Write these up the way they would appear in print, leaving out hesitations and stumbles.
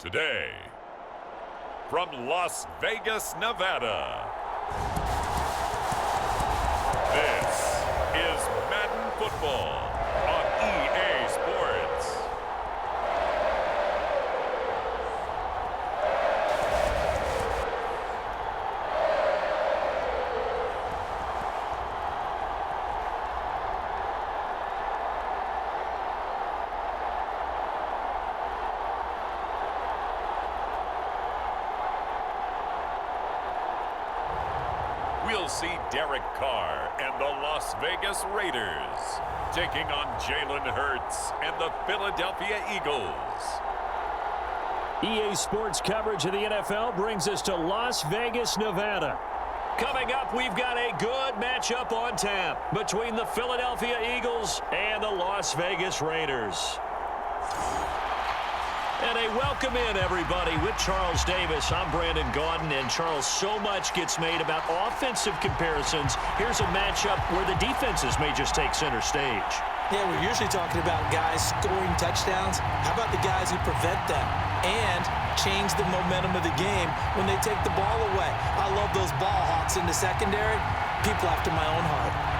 Today, from Las Vegas, Nevada, this is Madden Football on EA Sports. We'll see Derek Carr and the Las Vegas Raiders taking on Jalen Hurts and the Philadelphia Eagles. EA Sports coverage of the NFL brings us to Las Vegas, Nevada. Coming up, we've got a good matchup on tap between the Philadelphia Eagles and the Las Vegas Raiders. And a welcome in, everybody, with Charles Davis. I'm Brandon Gaudin, and Charles, so much gets made about offensive comparisons. Here's a matchup where the defenses may just take center stage. Yeah, we're usually talking about guys scoring touchdowns. How about the guys who prevent them and change the momentum of the game when they take the ball away? I love those ball hawks in the secondary. People after my own heart.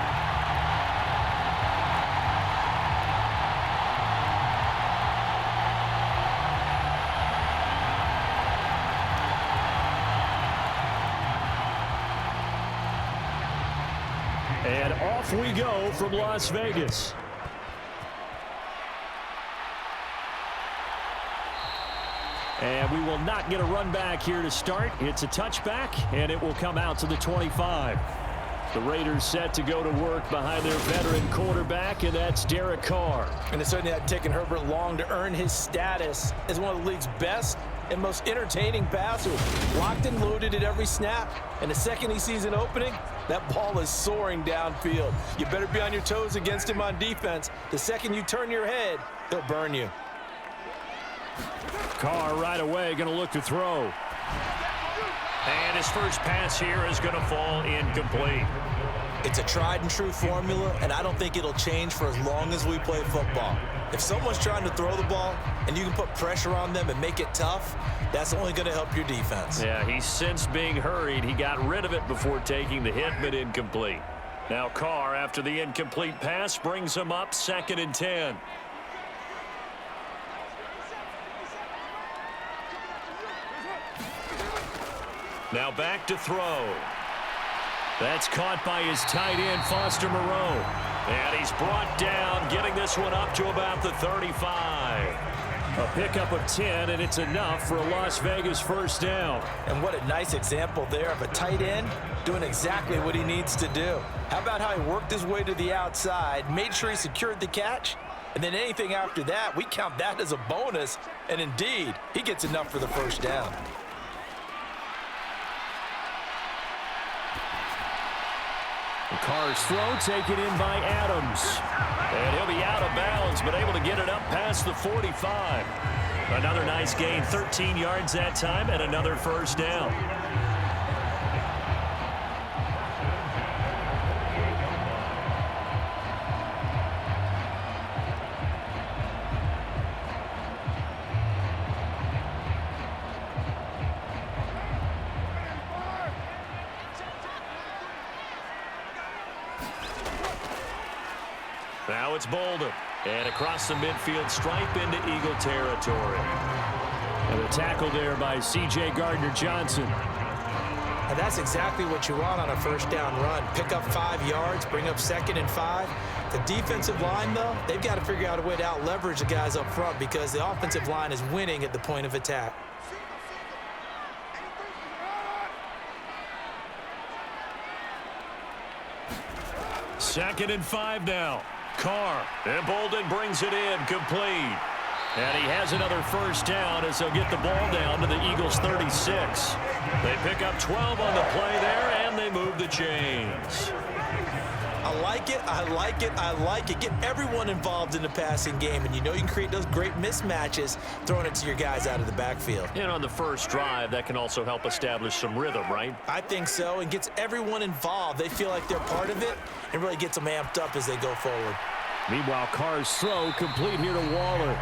And off we go from Las Vegas. And we will not get a run back here to start. It's a touchback, and it will come out to the 25. The Raiders set to go to work behind their veteran quarterback, and that's Derek Carr. And it certainly had taken Herbert long to earn his status as one of the league's best and most entertaining passers. Locked and loaded at every snap, and the second he sees an opening, that ball is soaring downfield. You better be on your toes against him on defense. The second you turn your head, he'll burn you. Carr right away going to look to throw. And his first pass here is going to fall incomplete. It's a tried and true formula, and I don't think it'll change for as long as we play football. If someone's trying to throw the ball and you can put pressure on them and make it tough, that's only going to help your defense. Yeah, he sensed being hurried. He got rid of it before taking the hit, but incomplete. Now Carr, after the incomplete pass, brings him up 2nd and 10. Now back to throw. That's caught by his tight end, Foster Moreau. And he's brought down, getting this one up to about the 35. A pickup of 10, and it's enough for a Las Vegas first down. And what a nice example there of a tight end doing exactly what he needs to do. How about how he worked his way to the outside, made sure he secured the catch, and then anything after that, we count that as a bonus. And indeed, he gets enough for the first down. Carr's throw taken in by Adams. And he'll be out of bounds, but able to get it up past the 45. Another nice gain, 13 yards that time, and another first down. Now it's Bolden. And across the midfield stripe into Eagle territory. And a tackle there by C.J. Gardner-Johnson. And that's exactly what you want on a first down run. Pick up 5 yards, bring up 2nd and 5. The defensive line, though, they've got to figure out a way to out-leverage the guys up front because the offensive line is winning at the point of attack. Second and 5 now. Carr, and Bolden brings it in, complete. And he has another first down as they'll get the ball down to the Eagles' 36. They pick up 12 on the play there, and they move the chains. I like it, I like it, I like it. Get everyone involved in the passing game, and you know you can create those great mismatches throwing it to your guys out of the backfield. And on the first drive, that can also help establish some rhythm, right? I think so, and gets everyone involved. They feel like they're part of it and really gets them amped up as they go forward. Meanwhile, Carr's throw complete here to Waller.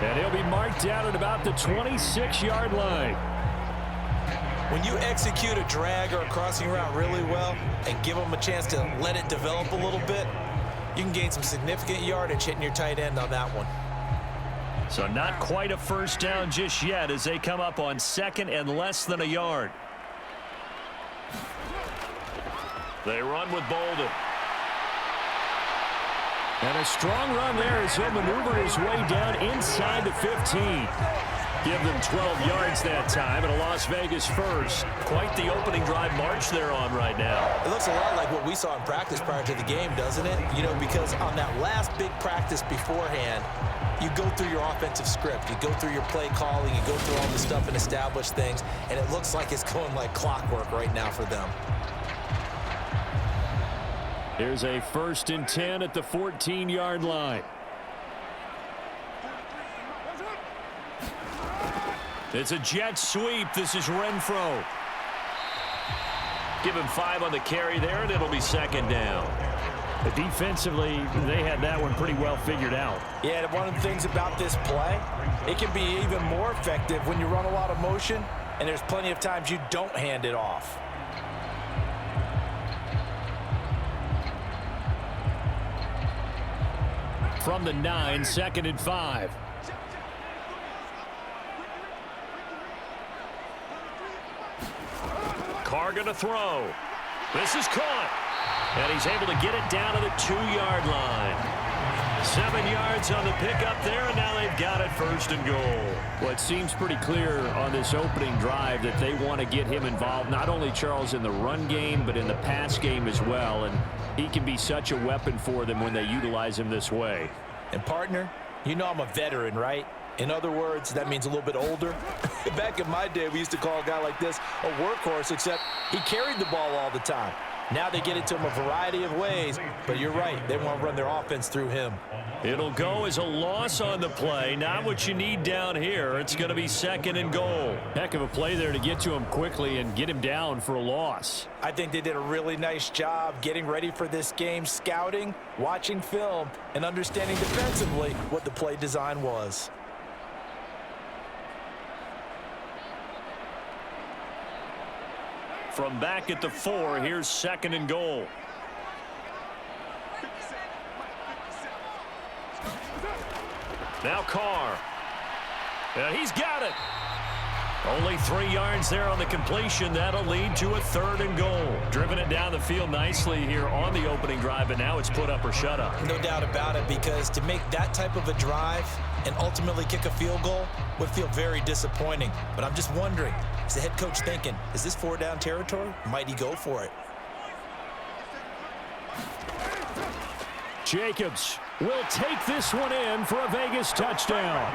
And he'll be marked down at about the 26-yard line. When you execute a drag or a crossing route really well and give them a chance to let it develop a little bit, you can gain some significant yardage hitting your tight end on that one. So not quite a first down just yet as they come up on second and less than a yard. They run with Bolden. And a strong run there as he'll maneuver his way down inside the 15. Give them 12 yards that time and a Las Vegas first. Quite the opening drive march they're on right now. It looks a lot like what we saw in practice prior to the game, doesn't it? You know, because on that last big practice beforehand, you go through your offensive script. You go through your play calling. You go through all the stuff and establish things. And it looks like it's going like clockwork right now for them. Here's a 1st and 10 at the 14-yard line. It's a jet sweep. This is Renfro. Give him 5 on the carry there, and it'll be 2nd down. But defensively, they had that one pretty well figured out. Yeah, and one of the things about this play, it can be even more effective when you run a lot of motion, and there's plenty of times you don't hand it off. From the 9, 2nd and 5. Carr going to throw. This is caught. And he's able to get it down to the 2-yard line. 7 yards on the pickup there, and now they've got it 1st and goal. Well, it seems pretty clear on this opening drive that they want to get him involved, not only, Charles, in the run game, but in the pass game as well. And he can be such a weapon for them when they utilize him this way. And, partner, you know I'm a veteran, right? In other words, that means a little bit older. Back in my day, we used to call a guy like this a workhorse, except he carried the ball all the time. Now they get it to him a variety of ways, but you're right. They want to run their offense through him. It'll go as a loss on the play. Not what you need down here. It's going to be 2nd and goal. Heck of a play there to get to him quickly and get him down for a loss. I think they did a really nice job getting ready for this game, scouting, watching film, and understanding defensively what the play design was. From back at the 4, here's 2nd and goal. Now Carr. And he's got it. Only 3 yards there on the completion. That'll lead to a 3rd and goal. Driven it down the field nicely here on the opening drive, but now it's put up or shut up. No doubt about it, because to make that type of a drive and ultimately kick a field goal would feel very disappointing. But I'm just wondering, is the head coach thinking, is this 4-down territory? Might he go for it? Jacobs will take this one in for a Vegas touchdown.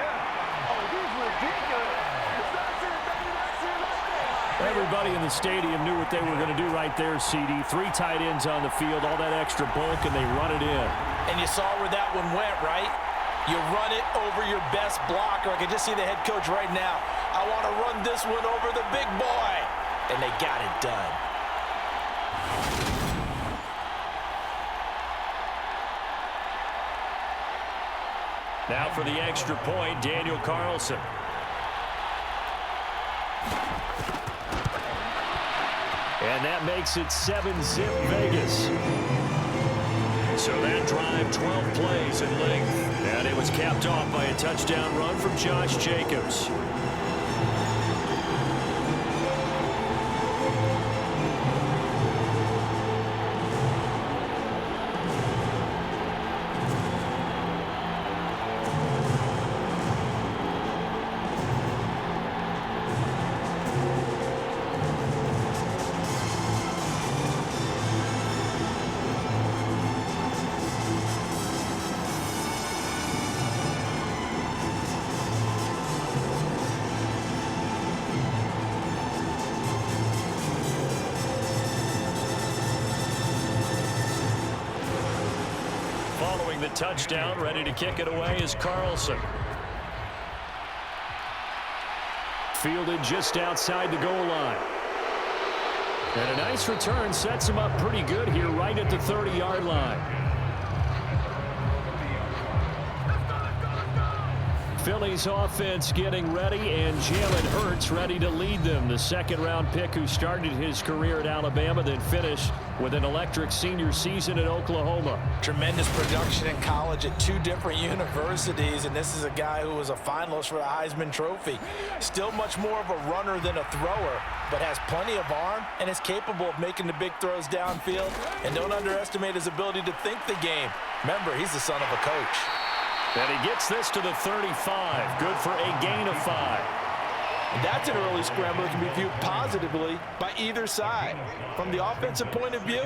Everybody in the stadium knew what they were going to do right there, CD. 3 tight ends on the field, all that extra bulk, and they run it in. And you saw where that one went, right? You run it over your best blocker. I can just see the head coach right now. I want to run this one over the big boy. And they got it done. Now for the extra point, Daniel Carlson. And that makes it 7-zip Vegas. So that drive, 12 plays in length. And it was capped off by a touchdown run from Josh Jacobs. The touchdown, ready to kick it away is Carlson. Fielded just outside the goal line. And a nice return sets him up pretty good here right at the 30-yard line. Philly's offense getting ready, and Jalen Hurts ready to lead them. The second-round pick who started his career at Alabama, then finished with an electric senior season at Oklahoma. Tremendous production in college at 2 different universities, and this is a guy who was a finalist for the Heisman Trophy. Still much more of a runner than a thrower, but has plenty of arm and is capable of making the big throws downfield. And don't underestimate his ability to think the game. Remember, he's the son of a coach. And he gets this to the 35. Good for a gain of 5. And that's an early scrambler that can be viewed positively by either side. From the offensive point of view,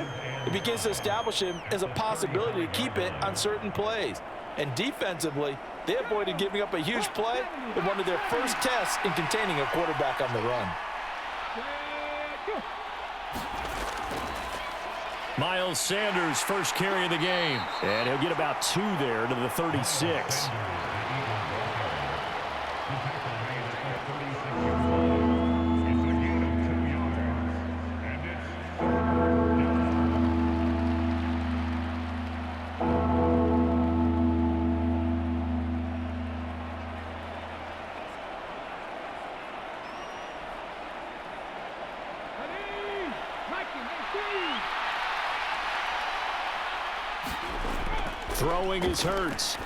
it begins to establish him as a possibility to keep it on certain plays. And defensively, they avoided giving up a huge play in one of their first tests in containing a quarterback on the run. Miles Sanders, first carry of the game. And he'll get about 2 there to the 36. Throwing is Hurts.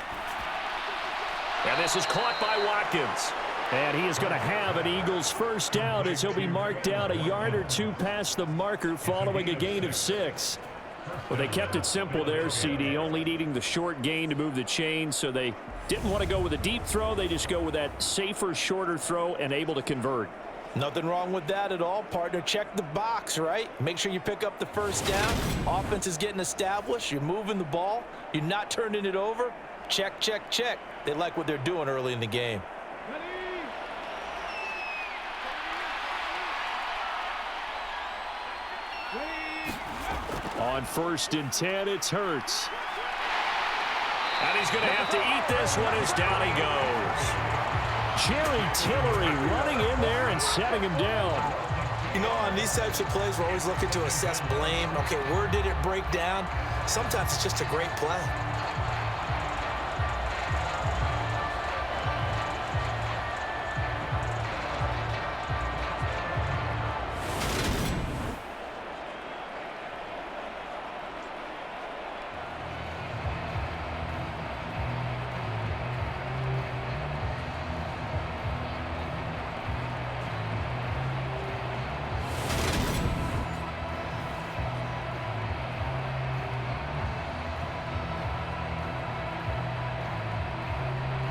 And this is caught by Watkins. And he is going to have an Eagles first down as he'll be marked down a yard or 2 past the marker following a gain of 6. Well, they kept it simple there, CD, only needing the short gain to move the chain, so they didn't want to go with a deep throw. They just go with that safer, shorter throw and able to convert. Nothing wrong with that at all, partner. Check the box, right? Make sure you pick up the first down. Offense is getting established. You're moving the ball. You're not turning it over. Check, check, check. They like what they're doing early in the game. On 1st and 10, it's Hurts. And he's going to have to eat this one as down he goes. Jerry Tillery running in there and setting him down. You know, on these types of plays, we're always looking to assess blame. Okay, where did it break down? Sometimes it's just a great play.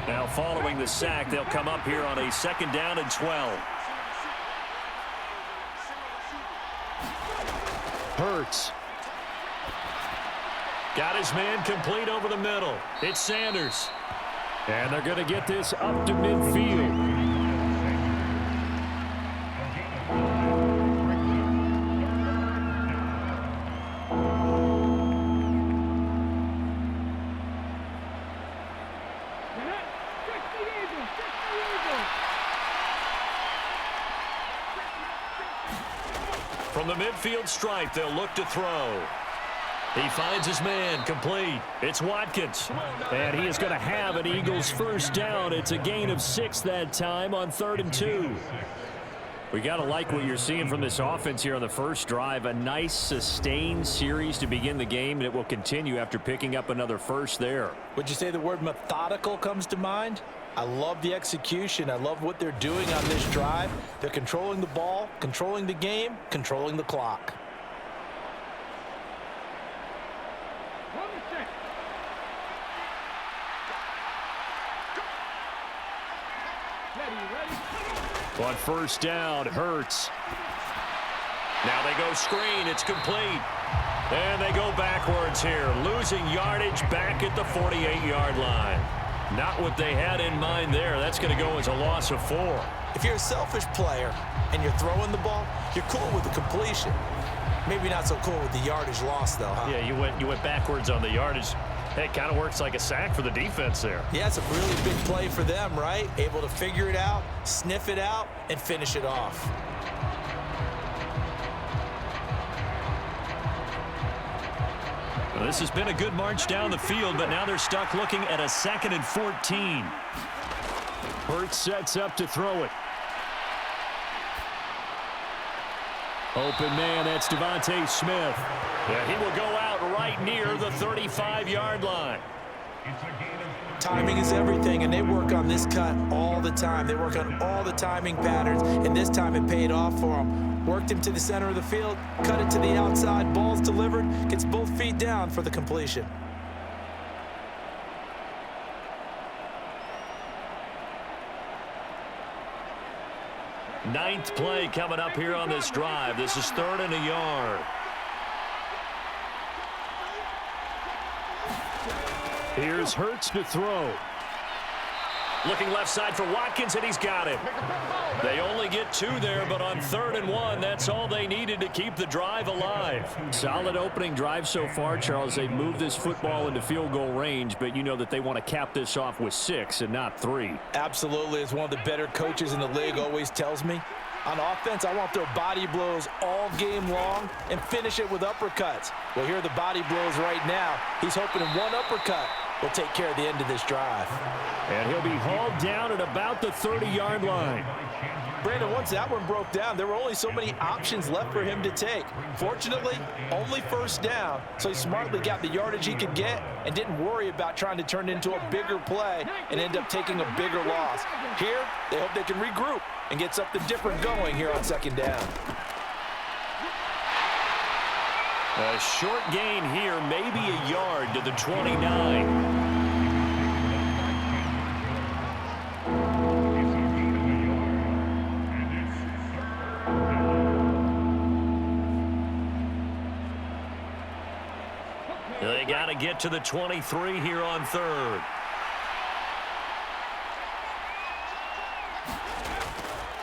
Now following the sack, they'll come up here on a 2nd down and 12. Hurts. Got his man complete over the middle. It's Sanders. And they're going to get this up to midfield. From the midfield stripe, they'll look to throw. He finds his man complete. It's Watkins. And he is going to have an Eagles first down. It's a gain of 6 that time on 3rd and 2. We got to like what you're seeing from this offense here on the first drive. A nice sustained series to begin the game, and it will continue after picking up another first there. Would you say the word methodical comes to mind? I love the execution. I love what they're doing on this drive. They're controlling the ball, controlling the game, controlling the clock. On 1st down, Hurts. Now they go screen. It's complete. And they go backwards here, losing yardage back at the 48-yard line. Not what they had in mind there. That's going to go as a loss of 4. If you're a selfish player and you're throwing the ball, you're cool with the completion. Maybe not so cool with the yardage loss, though, huh? Yeah, you went backwards on the yardage. Hey, it kind of works like a sack for the defense there. Yeah, it's a really big play for them, right? Able to figure it out, sniff it out, and finish it off. Well, this has been a good march down the field, but now they're stuck looking at a 2nd and 14. Hurts sets up to throw it. Open man, that's Devontae Smith. Yeah, he will go out right near the 35-yard line. Timing is everything, and they work on this cut all the time. They work on all the timing patterns, and this time it paid off for them. Worked him to the center of the field, cut it to the outside, ball's delivered, gets both feet down for the completion. Ninth play coming up here on this drive. This is 3rd and a yard. Here's Hurts to throw. Looking left side for Watkins, and he's got it. They only get 2 there, but on 3rd and 1, that's all they needed to keep the drive alive. Solid opening drive so far, Charles. They've moved this football into field goal range, but you know that they want to cap this off with 6 and not 3. Absolutely. As one of the better coaches in the league always tells me, on offense, I want their body blows all game long and finish it with uppercuts. Well, here are the body blows right now. He's hoping in one uppercut will take care of the end of this drive. And he'll be hauled down at about the 30-yard line. Brandon, once that one broke down, there were only so many options left for him to take. Fortunately, only first down, so he smartly got the yardage he could get and didn't worry about trying to turn it into a bigger play and end up taking a bigger loss. Here, they hope they can regroup and get something different going here on 2nd down. A short gain here, maybe a yard to the 29. They got to get to the 23 here on 3rd.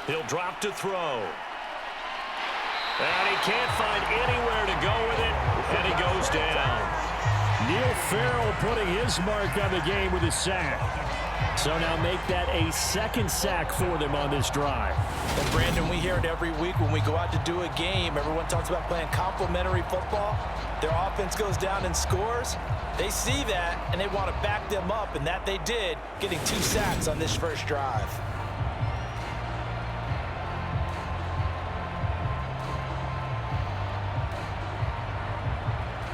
He'll drop to throw. And he can't find anywhere to go with it, and he goes down. Neil Farrell putting his mark on the game with a sack. So now make that a 2nd sack for them on this drive. And Brandon, we hear it every week when we go out to do a game. Everyone talks about playing complementary football. Their offense goes down and scores. They see that, and they want to back them up, and that they did, getting 2 sacks on this first drive.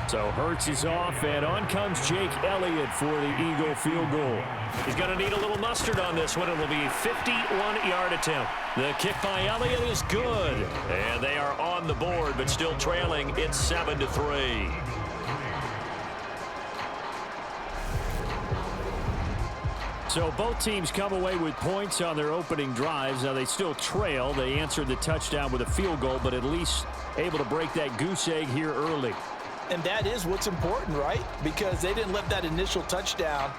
So Hurts is off, and on comes Jake Elliott for the Eagle field goal. He's going to need a little mustard on this one. It'll be a 51-yard attempt. The kick by Elliott is good. And they are on the board, but still trailing. It's 7-3. So both teams come away with points on their opening drives. Now they still trail. They answered the touchdown with a field goal, but at least able to break that goose egg here early. And that is what's important, right? Because they didn't let that initial touchdown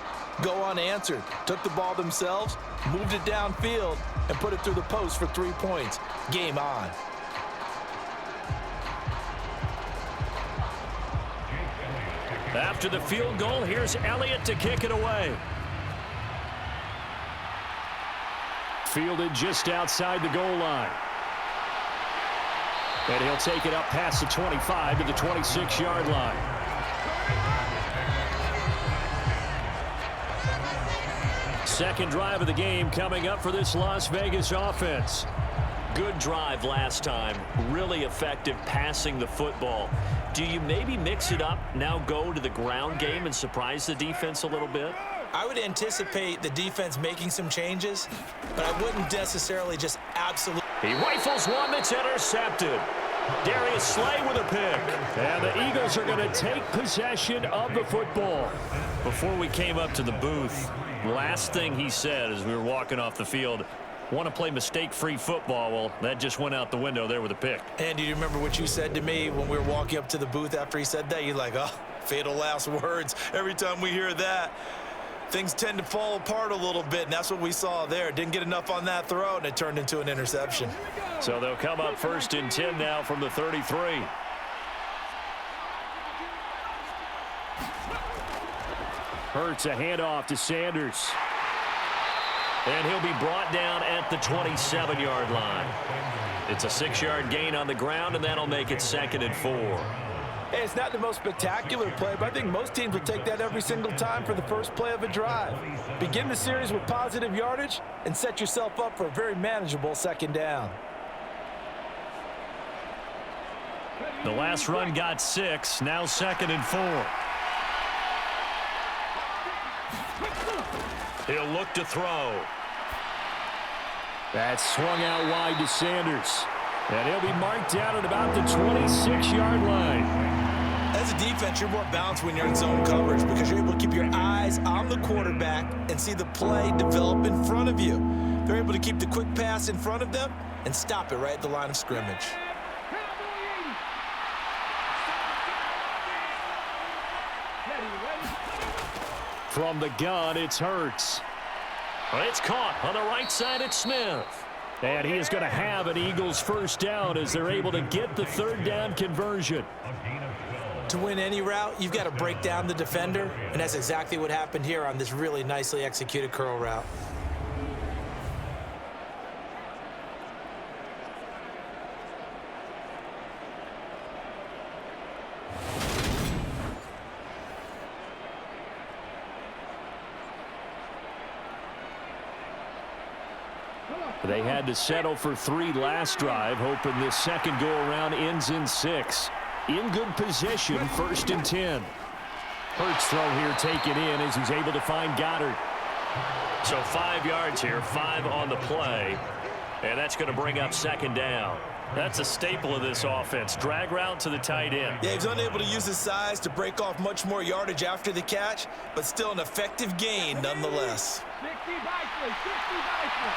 go unanswered. Took the ball themselves, moved it downfield, and put it through the post for 3 points. Game on. After the field goal, here's Elliott to kick it away. Fielded just outside the goal line. And he'll take it up past the 25 to the 26-yard line. Second drive of the game coming up for this Las Vegas offense. Good drive last time. Really effective passing the football. Do you maybe mix it up, now go to the ground game and surprise the defense a little bit? I would anticipate the defense making some changes, but I wouldn't necessarily just absolutely. He rifles one that's intercepted. Darius Slay with a pick. And the Eagles are going to take possession of the football. Before we came up to the booth, last thing he said as we were walking off the field, want to play mistake-free football. Well, that just went out the window there with a pick. And do you remember what you said to me when we were walking up to the booth after he said that? You're like, oh, fatal last words. Every time we hear that, things tend to fall apart a little bit, and that's what we saw there. Didn't get enough on that throw, and it turned into an interception. So they'll come up 1st and 10 now from the 33. Hurts a handoff to Sanders. And he'll be brought down at the 27-yard line. It's a 6-yard gain on the ground, and that'll make it 2nd and 4. Hey, it's not the most spectacular play, but I think most teams will take that every single time for the first play of a drive. Begin the series with positive yardage and set yourself up for a very manageable second down. The last run got 6, now 2nd and 4. He'll look to throw. That's swung out wide to Sanders. And he'll be marked down at about the 26-yard line. As a defense, you're more balanced when you're in zone coverage because you're able to keep your eyes on the quarterback and see the play develop in front of you. They're able to keep the quick pass in front of them and stop it right at the line of scrimmage. From the gun, it's Hurts. It's caught on the right side at Smith. And he is going to have an Eagles first down as they're able to get the third down conversion. To win any route, you've got to break down the defender, and that's exactly what happened here on this really nicely executed curl route. They had to settle for 3 last drive, hoping this second go-around ends in 6. In good position, 1st and 10. Hurts throw here taken in as he's able to find Goddard. So 5 yards here, 5 on the play, and that's going to bring up 2nd down. That's a staple of this offense. Drag route to the tight end. Yeah, he's unable to use his size to break off much more yardage after the catch, but still an effective gain nonetheless. 60 Bickley, 60 Bickley.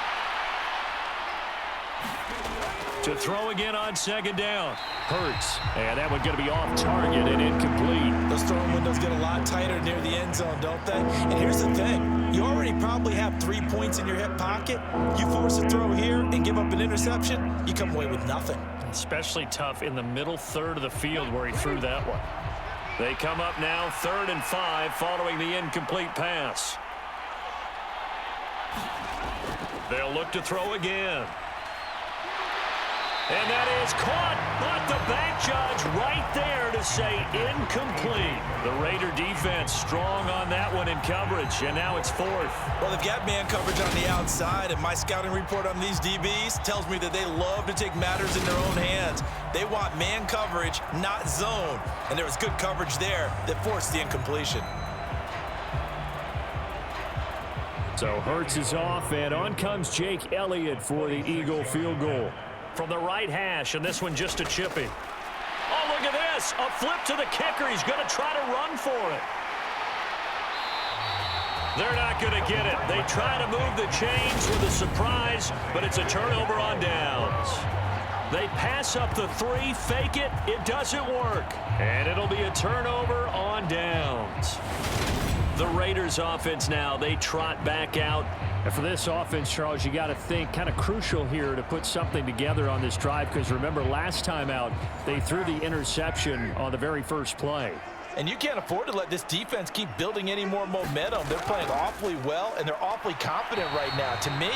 To throw again on 2nd down. Hurts. And that one going to be off target and incomplete. Those throwing windows get a lot tighter near the end zone, don't they? And here's the thing. You already probably have 3 points in your hip pocket. You force a throw here and give up an interception, you come away with nothing. Especially tough in the middle third of the field where he threw that one. They come up now 3rd and 5 following the incomplete pass. They'll look to throw again. And that is caught, but the back judge right there to say incomplete. The Raider defense strong on that one in coverage, and now it's 4th. Well, they've got man coverage on the outside, and my scouting report on these DBs tells me that they love to take matters in their own hands. They want man coverage, not zone, and there was good coverage there that forced the incompletion. So Hurts is off, and on comes Jake Elliott for the Eagle field goal. From the right hash, and this one just a chipping. Oh, look at this. A flip to the kicker. He's going to try to run for it. They're not going to get it. They try to move the chains with a surprise, but it's a turnover on downs. They pass up the 3, fake it. It doesn't work. And it'll be a turnover on downs. The Raiders offense now, they trot back out. And for this offense, Charles, you got to think kind of crucial here to put something together on this drive because remember last time out, they threw the interception on the very first play. And you can't afford to let this defense keep building any more momentum. They're playing awfully well, and they're awfully confident right now. To me,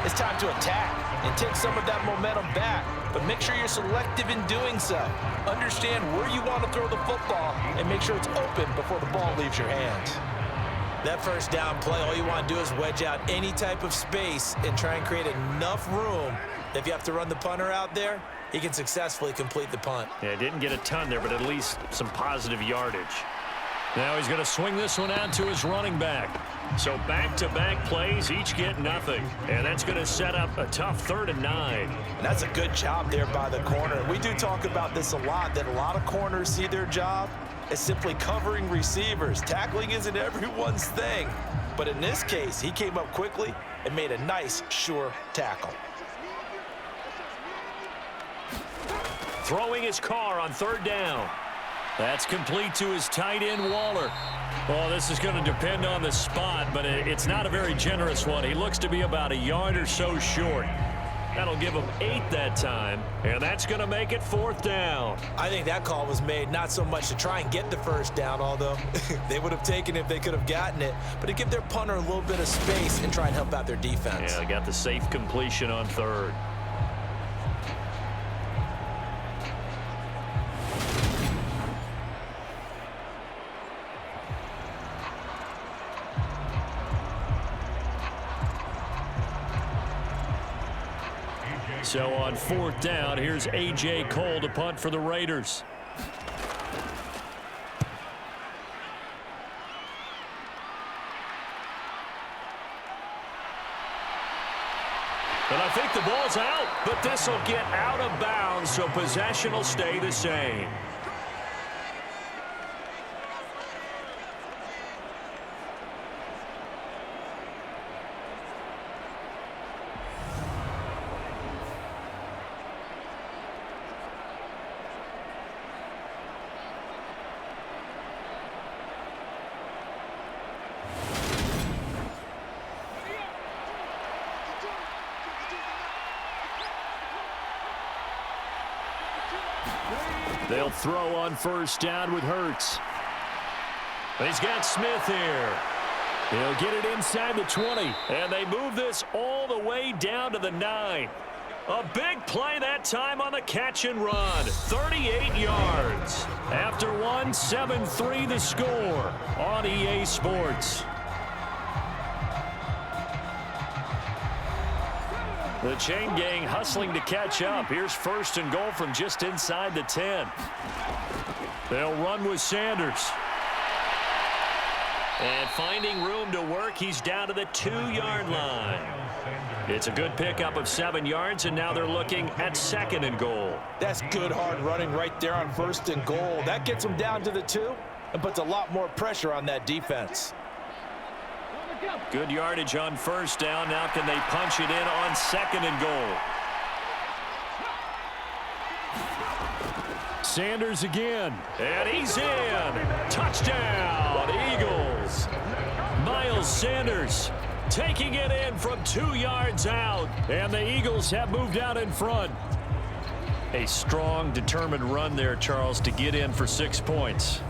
it's time to attack and take some of that momentum back. But make sure you're selective in doing so. Understand where you want to throw the football and make sure it's open before the ball leaves your hands. That first down play, all you want to do is wedge out any type of space and try and create enough room that if you have to run the punter out there, he can successfully complete the punt. Yeah, didn't get a ton there, but at least some positive yardage. Now he's going to swing this one out to his running back. So back-to-back plays, each get nothing. And that's going to set up a tough 3rd and 9. And that's a good job there by the corner. We do talk about this a lot, that a lot of corners see their job as simply covering receivers. Tackling isn't everyone's thing. But in this case, he came up quickly and made a nice, sure tackle. Throwing his car on 3rd down. That's complete to his tight end, Waller. Well, this is going to depend on the spot, but it's not a very generous one. He looks to be about a yard or so short. That'll give him 8 that time, and that's going to make it 4th down. I think that call was made not so much to try and get the first down, although they would have taken it if they could have gotten it, but to give their punter a little bit of space and try and help out their defense. Yeah, they got the safe completion on 3rd. So on 4th down, here's A.J. Cole to punt for the Raiders. But I think the ball's out, but this will get out of bounds, so possession will stay the same. They'll throw on 1st down with Hurts. He's got Smith here. He'll get it inside the 20. And they move this all the way down to the 9. A big play that time on the catch and run. 38 yards. After one, 7-3 the score on EA Sports. The chain gang hustling to catch up. Here's 1st and goal from just inside the 10. They'll run with Sanders. And finding room to work, he's down to the 2-yard line. It's a good pickup of 7 yards, and now they're looking at 2nd and goal. That's good hard running right there on 1st and goal. That gets them down to the 2 and puts a lot more pressure on that defense. Good yardage on 1st down. Now can they punch it in on 2nd and goal? Sanders again. And he's in. Touchdown, Eagles. Miles Sanders taking it in from 2 yards out. And the Eagles have moved out in front. A strong, determined run there, Charles, to get in for 6 points.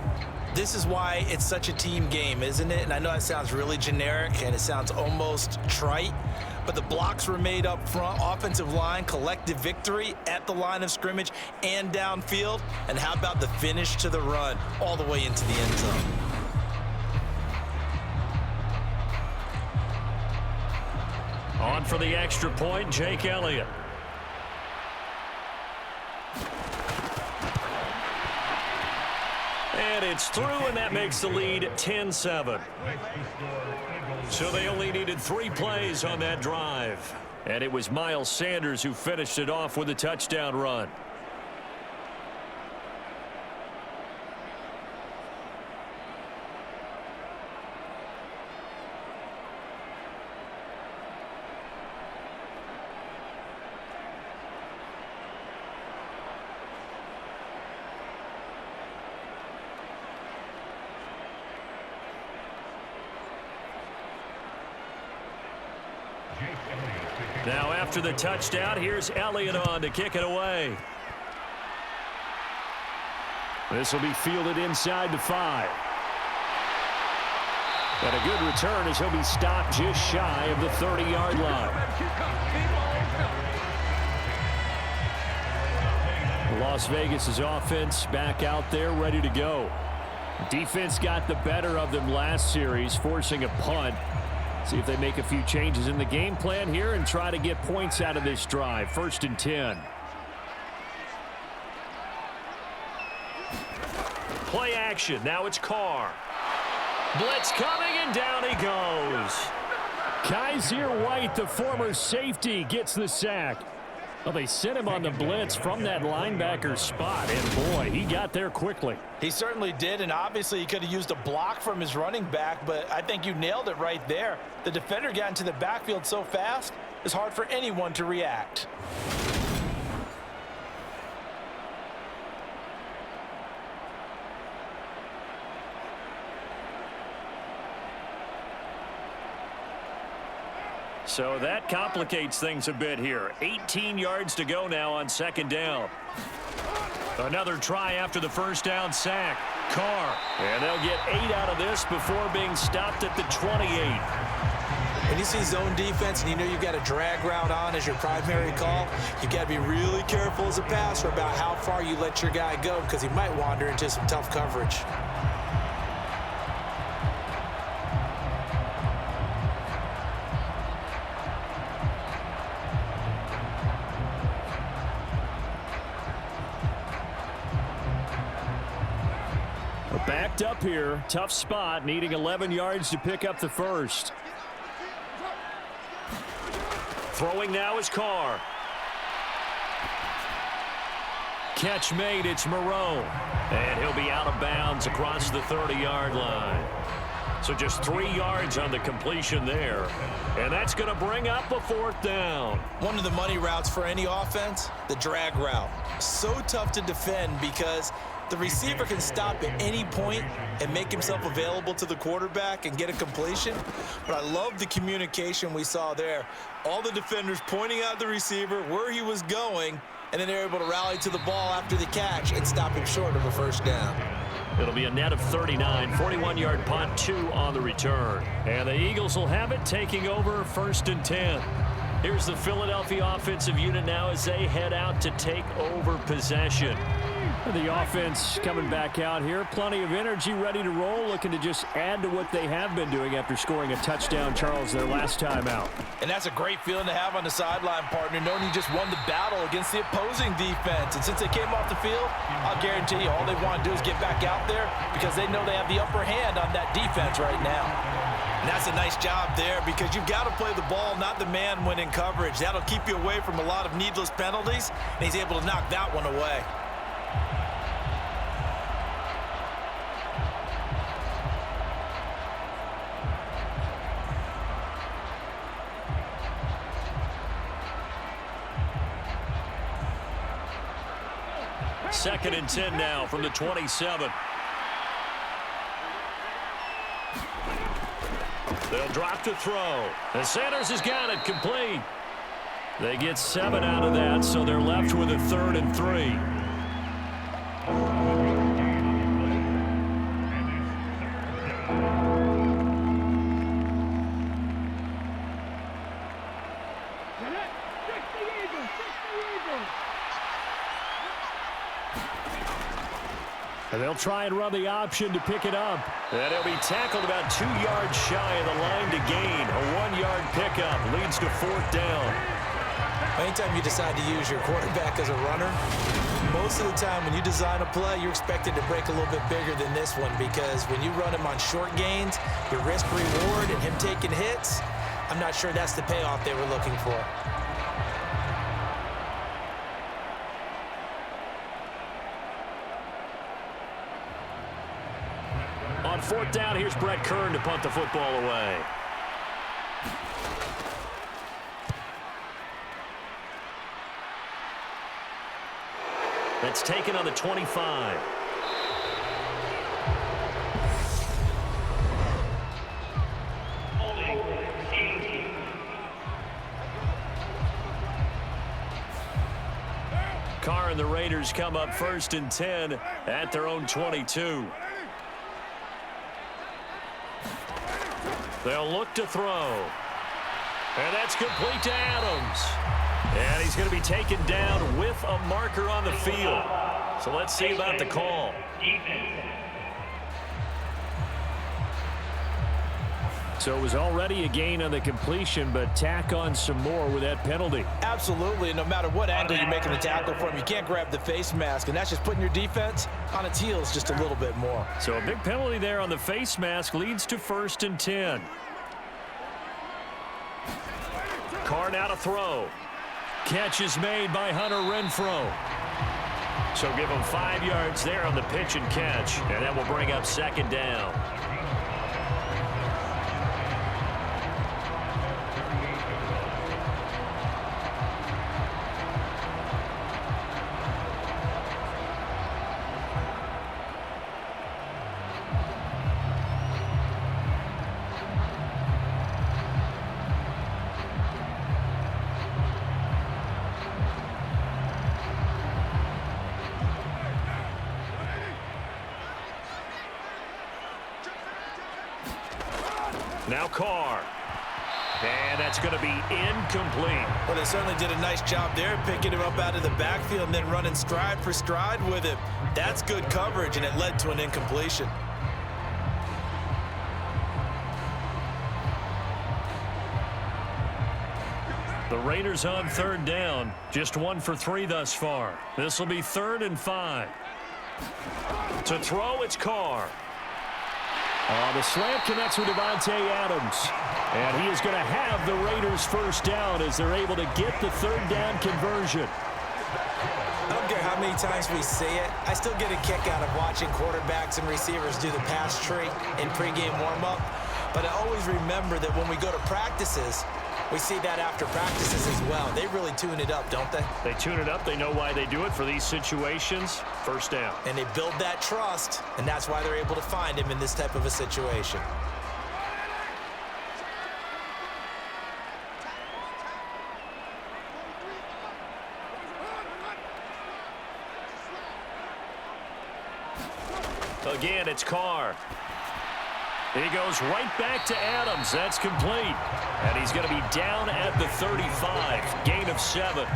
This is why it's such a team game, isn't it? And I know that sounds really generic and it sounds almost trite, but the blocks were made up front, offensive line, collective victory at the line of scrimmage and downfield. And how about the finish to the run all the way into the end zone? On for the extra point, Jake Elliott. And it's through, and that makes the lead 10-7. So they only needed 3 plays on that drive. And it was Miles Sanders who finished it off with a touchdown run. Now after the touchdown, here's Elliott on to kick it away. This will be fielded inside the 5. And a good return as he'll be stopped just shy of the 30-yard line. Las Vegas's offense back out there ready to go. Defense got the better of them last series, forcing a punt. See if they make a few changes in the game plan here and try to get points out of this drive. 1st and 10. Play action. Now it's Carr. Blitz coming, and down he goes. Kaiser White, the former safety, gets the sack. Well, they sent him on the blitz from that linebacker spot, and boy, he got there quickly. He certainly did, and obviously he could have used a block from his running back, but I think you nailed it right there. The defender got into the backfield so fast, it's hard for anyone to react. So that complicates things a bit here. 18 yards to go now on 2nd down. Another try after the 1st down sack. Carr. And they'll get 8 out of this before being stopped at the 28. When you see zone defense and you know you've got a drag route on as your primary call, you've got to be really careful as a passer about how far you let your guy go because he might wander into some tough coverage. Backed up here. Tough spot. Needing 11 yards to pick up the first. Throwing now is Carr. Catch made. It's Moreau. And he'll be out of bounds across the 30-yard line. So just 3 yards on the completion there. And that's going to bring up a 4th down. One of the money routes for any offense, the drag route. So tough to defend because the receiver can stop at any point and make himself available to the quarterback and get a completion. But I love the communication we saw there. All the defenders pointing out the receiver, where he was going, and then they're able to rally to the ball after the catch and stop him short of a 1st down. It'll be a net of 39, 41-yard punt, 2 on the return. And the Eagles will have it, taking over 1st and 10. Here's the Philadelphia offensive unit now as they head out to take over possession. The offense coming back out here. Plenty of energy, ready to roll, looking to just add to what they have been doing after scoring a touchdown, Charles, their last time out. And that's a great feeling to have on the sideline, partner, knowing you just won the battle against the opposing defense. And since they came off the field, I'll guarantee you all they want to do is get back out there because they know they have the upper hand on that defense right now. And that's a nice job there because you've got to play the ball, not the man when in coverage. That'll keep you away from a lot of needless penalties, and he's able to knock that one away. Second and 10 now from the 27. They'll drop to throw. And Sanders has got it complete. They get 7 out of that, so they're left with a 3rd and 3. And they'll try and run the option to pick it up. And he'll be tackled about 2 yards shy of the line to gain. A 1-yard pickup leads to 4th down. Anytime you decide to use your quarterback as a runner, most of the time when you design a play, you're expected to break a little bit bigger than this one because when you run him on short gains, your risk-reward and him taking hits, I'm not sure that's the payoff they were looking for. On 4th down, here's Brett Kern to punt the football away. That's taken on the 25. Carr and the Raiders come up 1st and 10 at their own 22. They'll look to throw. And that's complete to Adams. And he's going to be taken down with a marker on the field. So let's see about the call. So it was already a gain on the completion, but tack on some more with that penalty. Absolutely. No matter what angle you're making the tackle from, you can't grab the face mask, and that's just putting your defense on its heels just a little bit more. So a big penalty there on the face mask leads to 1st and 10. Carr now to throw. Catch is made by Hunter Renfrow. So give him 5 yards there on the pitch and catch, and that will bring up 2nd down. Now Carr. And that's going to be incomplete. Well, they certainly did a nice job there, picking him up out of the backfield and then running stride for stride with him. That's good coverage, and it led to an incompletion. The Raiders on 3rd down. Just 1 for 3 thus far. This will be 3rd and 5. To throw, it's Carr. The slant connects with Davante Adams. And he is going to have the Raiders first down as they're able to get the third down conversion. I don't care how many times we say it, I still get a kick out of watching quarterbacks and receivers do the pass tree in pregame warm-up. But I always remember that when we go to practices, we see that after practices as well. They really tune it up, don't they? They tune it up. They know why they do it for these situations. First down. And they build that trust, and that's why they're able to find him in this type of a situation. Again, it's Carr. He goes right back to Adams. That's complete. And he's going to be down at the 35. Gain of 7.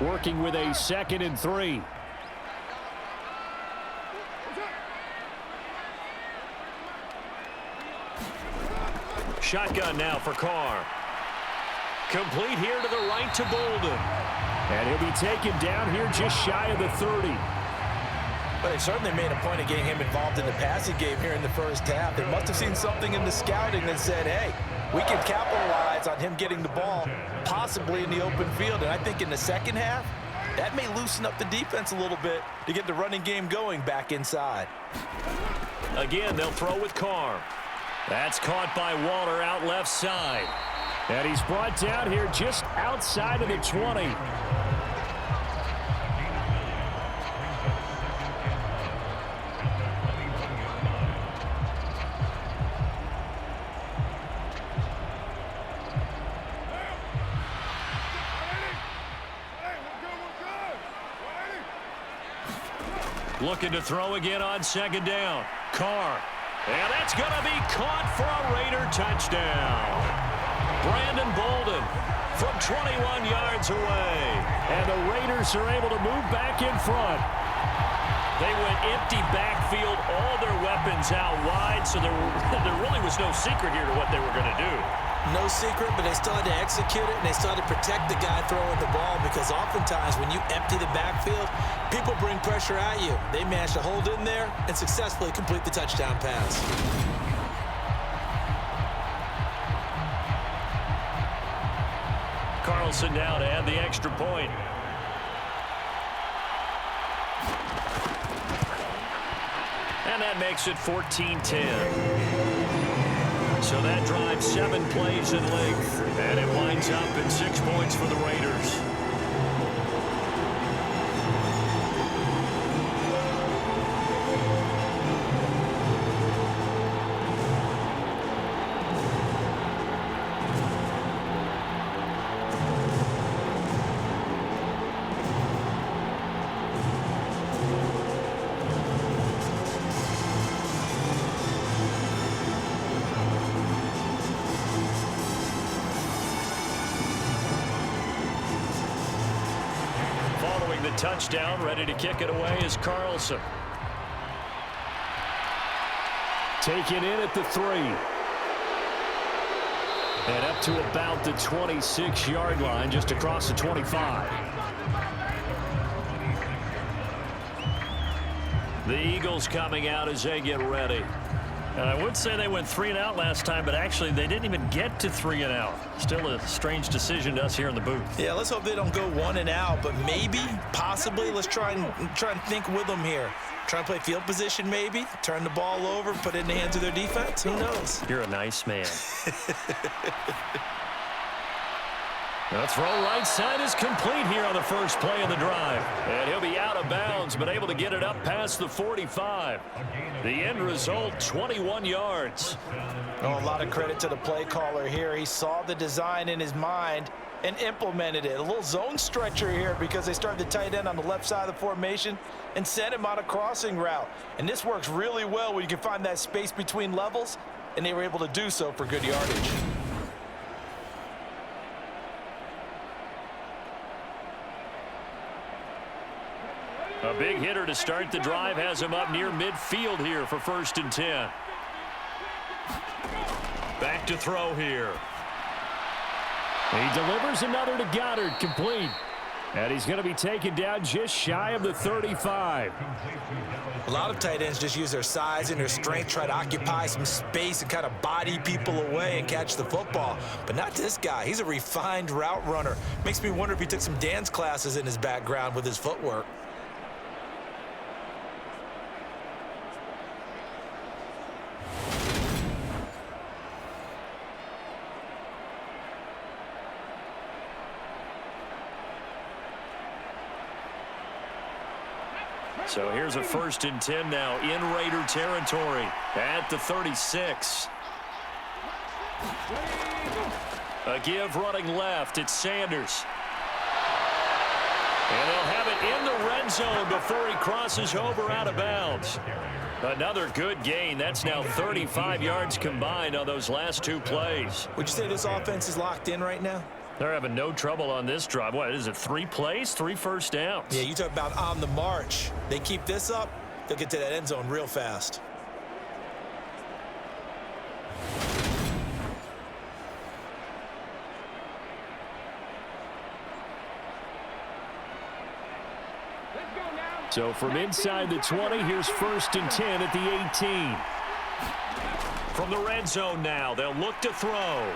Working with a 2nd and 3. Shotgun now for Carr. Complete here to the right to Bolden. And he'll be taken down here just shy of the 30. But they certainly made a point of getting him involved in the passing game here in the first half. They must have seen something in the scouting that said, hey, we can capitalize on him getting the ball possibly in the open field. And I think in the second half, that may loosen up the defense a little bit to get the running game going back inside. Again, they'll throw with Carr. That's caught by Waller out left side. And he's brought down here just outside of the 20. Looking to throw again on 2nd down. Carr. And that's going to be caught for a Raider touchdown. Brandon Bolden from 21 yards away. And the Raiders are able to move back in front. They went empty backfield, all their weapons out wide, so there really was no secret here to what they were going to do. No secret, but they still had to execute it, and they still had to protect the guy throwing the ball, because oftentimes when you empty the backfield, people bring pressure at you. They managed to hold in there and successfully complete the touchdown pass. Carlson now to add the extra point. And that makes it 14-10. So that drives 7 plays in length, and it winds up in 6 points for the Raiders. The touchdown, ready to kick it away is Carlson. Taken in at the 3. And up to about the 26-yard line, just across the 25. The Eagles coming out as they get ready. And I would say they went 3 and out last time, but actually they didn't even get to 3 and out. Still a strange decision to us here in the booth. Yeah, let's hope they don't go 1 and out, but maybe, possibly, let's try and think with them here. Try and play field position maybe, turn the ball over, put it in the hands of their defense. Who knows? You're a nice man. The throw right side is complete here on the first play of the drive. And he'll be out of bounds, but able to get it up past the 45. The end result, 21 yards. Oh, a lot of credit to the play caller here. He saw the design in his mind and implemented it. A little zone stretcher here because they started the tight end on the left side of the formation and sent him on a crossing route. And this works really well when you can find that space between levels, and they were able to do so for good yardage. A big hitter to start the drive has him up near midfield here for 1st and 10. Back to throw here. He delivers another to Goddard, complete. And he's going to be taken down just shy of the 35. A lot of tight ends just use their size and their strength, try to occupy some space and kind of body people away and catch the football. But not this guy. He's a refined route runner. Makes me wonder if he took some dance classes in his background with his footwork. So here's a 1st and 10 now in Raider territory at the 36. A give running left. It's Sanders. And they'll have it in the red zone before he crosses over out of bounds. Another good gain. That's now 35 yards combined on those last 2 plays. Would you say this offense is locked in right now? They're having no trouble on this drive. What is it, 3 plays, 3 first downs? Yeah, you talk about on the march. They keep this up, they'll get to that end zone real fast. Let's go now. So from inside the 20, here's 1st and 10 at the 18. From the red zone now, they'll look to throw.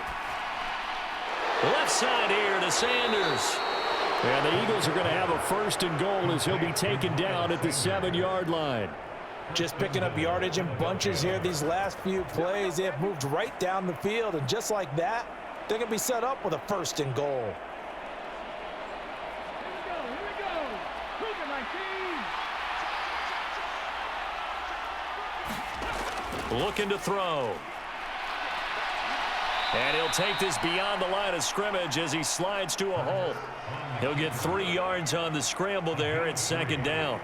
Left side here to Sanders. And the Eagles are going to have a 1st and goal as he'll be taken down at the 7-yard line. Just picking up yardage in bunches here these last few plays. They have moved right down the field, and just like that, they're going to be set up with a 1st and goal. Here we go. Move it, my team. Looking to throw. And he'll take this beyond the line of scrimmage as he slides to a hole. He'll get 3 yards on the scramble there. It's 2nd down.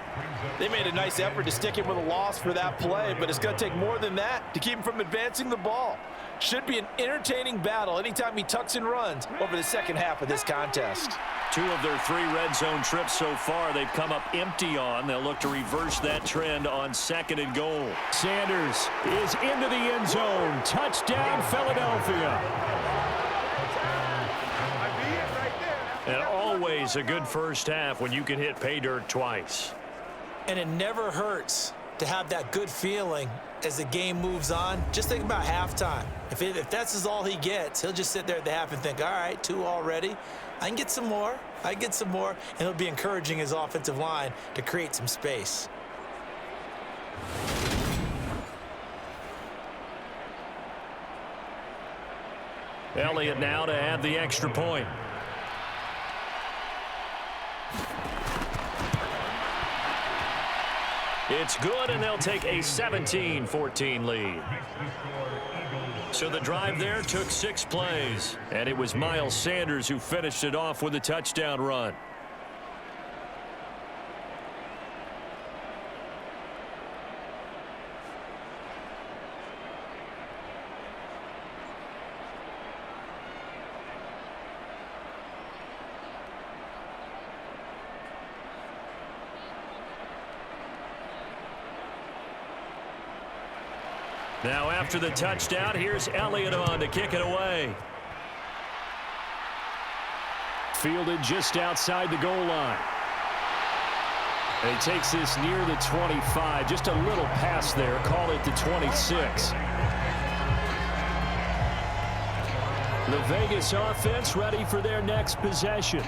They made a nice effort to stick him with a loss for that play, but it's going to take more than that to keep him from advancing the ball. Should be an entertaining battle anytime he tucks and runs over the second half of this contest. 2 of their 3 red zone trips so far they've come up empty on. They'll look to reverse that trend on 2nd and goal. Sanders is into the end zone. Touchdown, Philadelphia. And always a good first half when you can hit pay dirt twice. And it never hurts to have that good feeling as the game moves on. Just think about halftime. If that's all he gets, he'll just sit there at the half and think, all right, 2 already. I can get some more. I can get some more. And he'll be encouraging his offensive line to create some space. Elliott now to add the extra point. It's good, and they'll take a 17-14 lead. So the drive there took 6 plays, and it was Miles Sanders who finished it off with a touchdown run. Now after the touchdown, here's Elliott on to kick it away. Fielded just outside the goal line. And he takes this near the 25. Just a little pass there. Call it the 26. The Vegas offense ready for their next possession.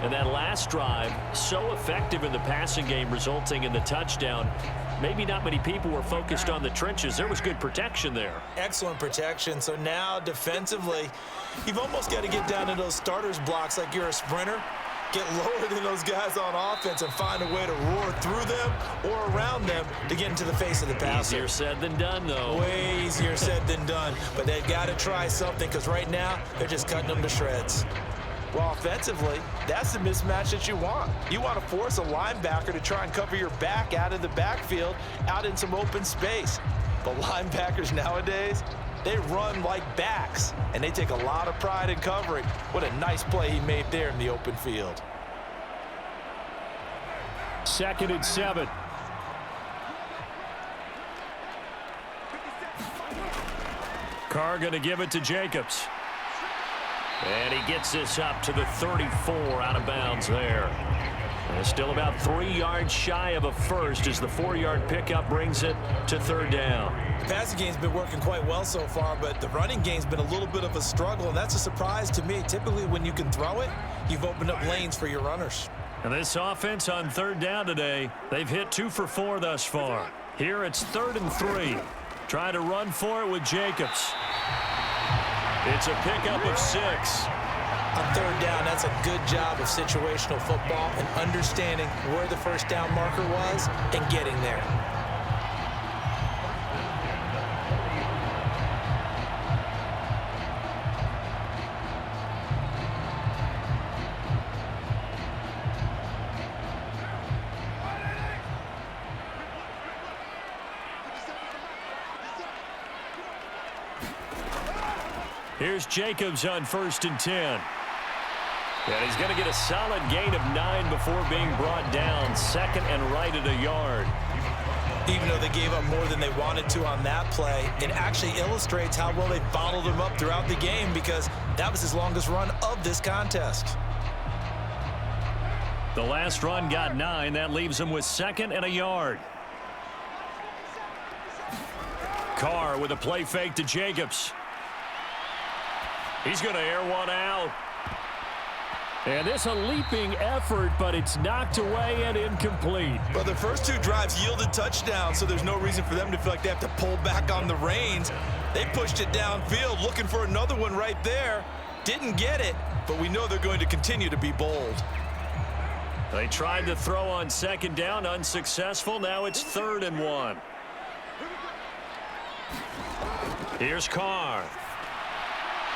And that last drive, so effective in the passing game, resulting in the touchdown. Maybe not many people were focused on the trenches. There was good protection there. Excellent protection. So now defensively, you've almost got to get down to those starters blocks like you're a sprinter. Get lower than those guys on offense and find a way to roar through them or around them to get into the face of the passer. Easier said than done, though. Way easier said than done. But they've got to try something because right now they're just cutting them to shreds. Well, offensively, that's the mismatch that you want. You want to force a linebacker to try and cover your back out of the backfield, out in some open space. But linebackers nowadays, they run like backs, and they take a lot of pride in covering. What a nice play he made there in the open field. 2nd and 7. Carr going to give it to Jacobs. And he gets this up to the 34 out of bounds there. And still about 3 yards shy of a first as the 4-yard pickup brings it to 3rd down. The passing game's been working quite well so far, but the running game's been a little bit of a struggle, and that's a surprise to me. Typically, when you can throw it, you've opened up lanes for your runners. And this offense on 3rd down today, they've hit 2 for 4 thus far. Here it's 3rd and 3. Trying to run for it with Jacobs. It's a pickup of 6. On 3rd down, that's a good job of situational football and understanding where the first down marker was and getting there. Here's Jacobs on 1st and 10. And he's going to get a solid gain of 9 before being brought down. 2nd and right at a yard. Even though they gave up more than they wanted to on that play, it actually illustrates how well they bottled him up throughout the game because that was his longest run of this contest. The last run got 9. That leaves him with 2nd and a yard. Carr with a play fake to Jacobs. He's going to air one out. And this a leaping effort, but it's knocked away and incomplete. But the first 2 drives yielded touchdowns, so there's no reason for them to feel like they have to pull back on the reins. They pushed it downfield, looking for another one right there. Didn't get it, but we know they're going to continue to be bold. They tried to throw on 2nd down, unsuccessful. Now it's 3rd and 1. Here's Carr.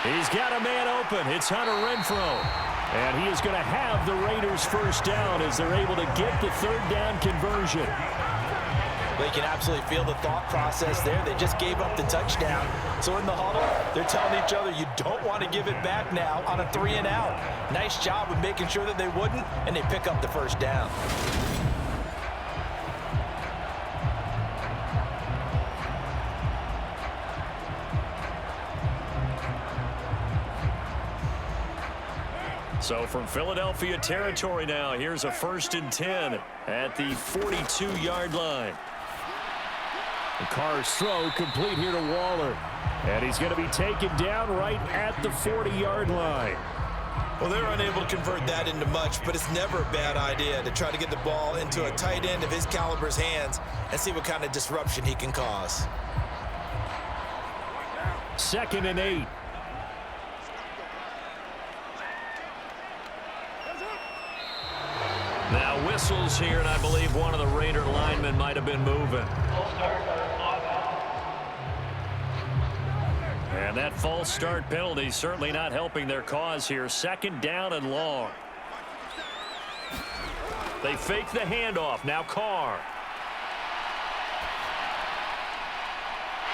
He's got a man open. It's Hunter Renfrow. And he is going to have the Raiders first down as they're able to get the 3rd down conversion. They can absolutely feel the thought process there. They just gave up the touchdown. So in the huddle, they're telling each other, you don't want to give it back now on a 3 and out. Nice job of making sure that they wouldn't, and they pick up the first down. So from Philadelphia territory now, here's a 1st and 10 at the 42-yard line. The Carr's throw complete here to Waller. And he's going to be taken down right at the 40-yard line. Well, they're unable to convert that into much, but it's never a bad idea to try to get the ball into a tight end of his caliber's hands and see what kind of disruption he can cause. 2nd and 8. Now whistles here, and I believe one of the Raider linemen might have been moving. And that false start penalty certainly not helping their cause here. 2nd down and long. They fake the handoff. Now Carr.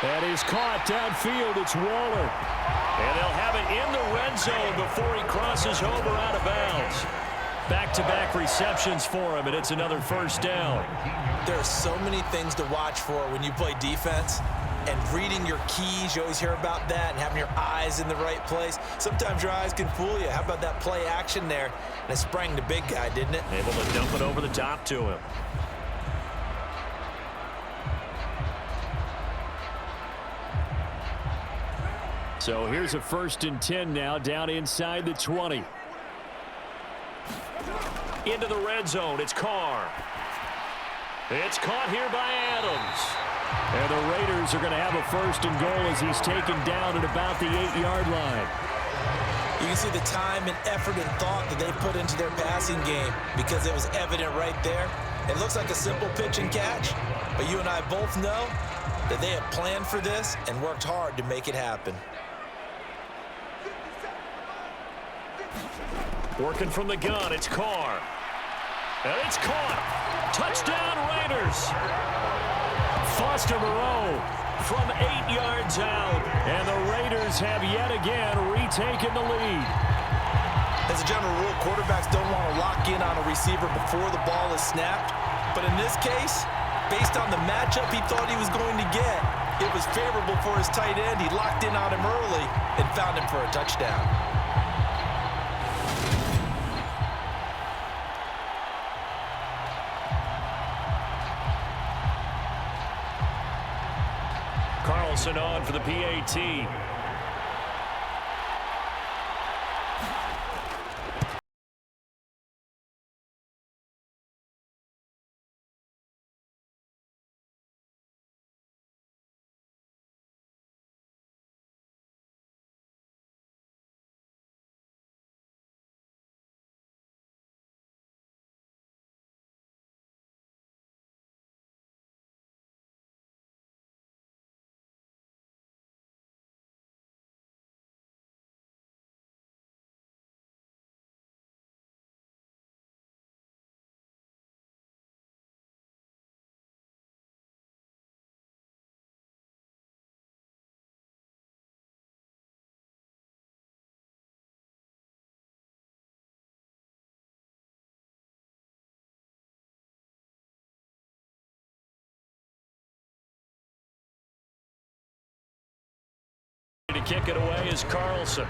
That is caught downfield. It's Waller. And they'll have it in the red zone before he crosses over out of bounds. Back-to-back receptions for him, and it's another first down. There are so many things to watch for when you play defense. And reading your keys, you always hear about that, and having your eyes in the right place. Sometimes your eyes can fool you. How about that play action there? And it sprang the big guy, didn't it? Able to dump it over the top to him. So here's a 1st and 10 now, down inside the 20. Into the red zone. It's Carr. It's caught here by Adams. And the Raiders are going to have a 1st and goal as he's taken down at about the 8-yard line. You can see the time and effort and thought that they put into their passing game because it was evident right there. It looks like a simple pitch and catch, but you and I both know that they have planned for this and worked hard to make it happen. Working from the gun, it's Carr. And it's caught. Touchdown, Raiders. Foster Moreau from 8 yards out. And the Raiders have yet again retaken the lead. As a general rule, quarterbacks don't want to lock in on a receiver before the ball is snapped. But in this case, based on the matchup he thought he was going to get, it was favorable for his tight end. He locked in on him early and found him for a touchdown. Carlson on for the PAT. To kick it away is Carlson.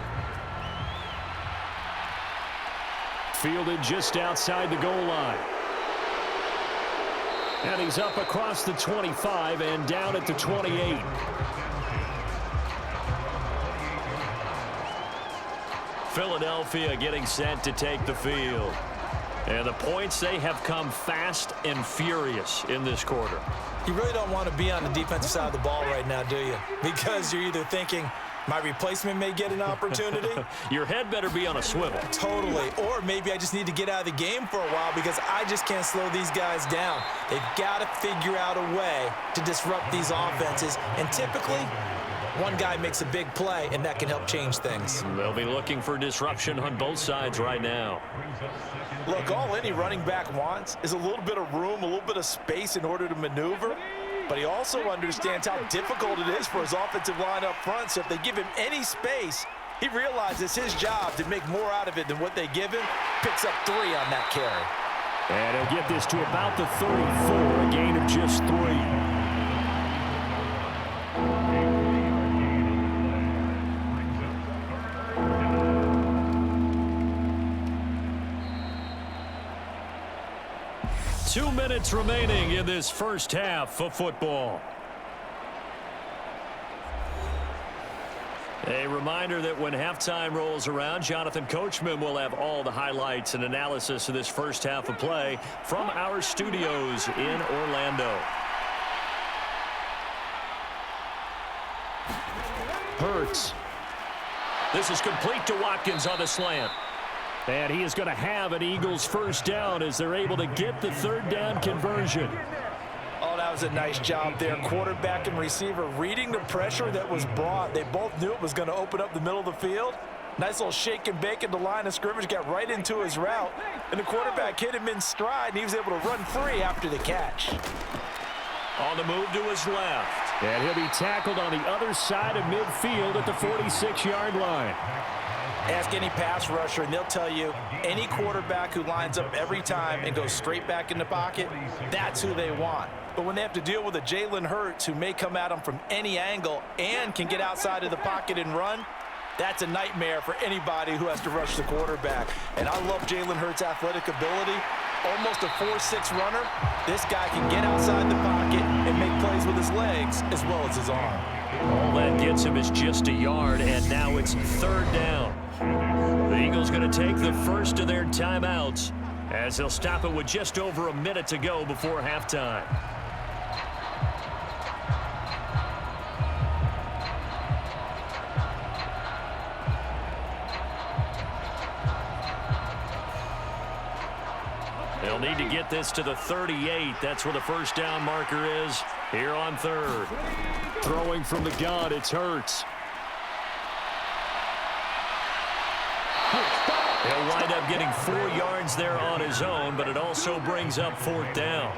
Fielded just outside the goal line. And he's up across the 25 and down at the 28. Philadelphia getting set to take the field. And the points, they have come fast and furious in this quarter. You really don't want to be on the defensive side of the ball right now, do you? Because you're either thinking, my replacement may get an opportunity. Your head better be on a swivel. Totally. Or maybe I just need to get out of the game for a while because I just can't slow these guys down. They've got to figure out a way to disrupt these offenses. And typically, one guy makes a big play, and that can help change things. They'll be looking for disruption on both sides right now. Look, all any running back wants is a little bit of room, a little bit of space in order to maneuver. But he also understands how difficult it is for his offensive line up front. So if they give him any space, he realizes it's his job to make more out of it than what they give him. Picks up 3 on that carry. And he'll get this to about the 34, a gain of just 3. 2 minutes remaining in this first half of football. A reminder that when halftime rolls around, Jonathan Coachman will have all the highlights and analysis of this first half of play from our studios in Orlando. Hurts. This is complete to Watkins on the slant. And he is going to have an Eagles first down as they're able to get the third down conversion. Oh, that was a nice job there. Quarterback and receiver reading the pressure that was brought. They both knew it was going to open up the middle of the field. Nice little shake and bake at the line of scrimmage, got right into his route. And the quarterback hit him in stride, and he was able to run free after the catch. On the move to his left. And he'll be tackled on the other side of midfield at the 46-yard line. Ask any pass rusher, and they'll tell you any quarterback who lines up every time and goes straight back in the pocket, that's who they want. But when they have to deal with a Jalen Hurts who may come at them from any angle and can get outside of the pocket and run, that's a nightmare for anybody who has to rush the quarterback. And I love Jalen Hurts' athletic ability. Almost a 4.6 runner. This guy can get outside the pocket and make plays with his legs as well as his arm. All that gets him is just a yard, and now it's third down. The Eagles going to take the first of their timeouts as they'll stop it with just over a minute to go before halftime. They'll need to get this to the 38. That's where the first down marker is here on third. Throwing from the gun, it's Hurts. He'll wind up getting 4 yards there on his own, but it also brings up fourth down.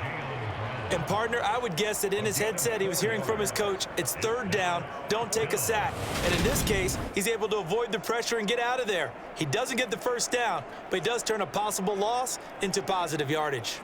And, partner, I would guess that in his headset he was hearing from his coach, it's third down, don't take a sack. And in this case, he's able to avoid the pressure and get out of there. He doesn't get the first down, but he does turn a possible loss into positive yardage.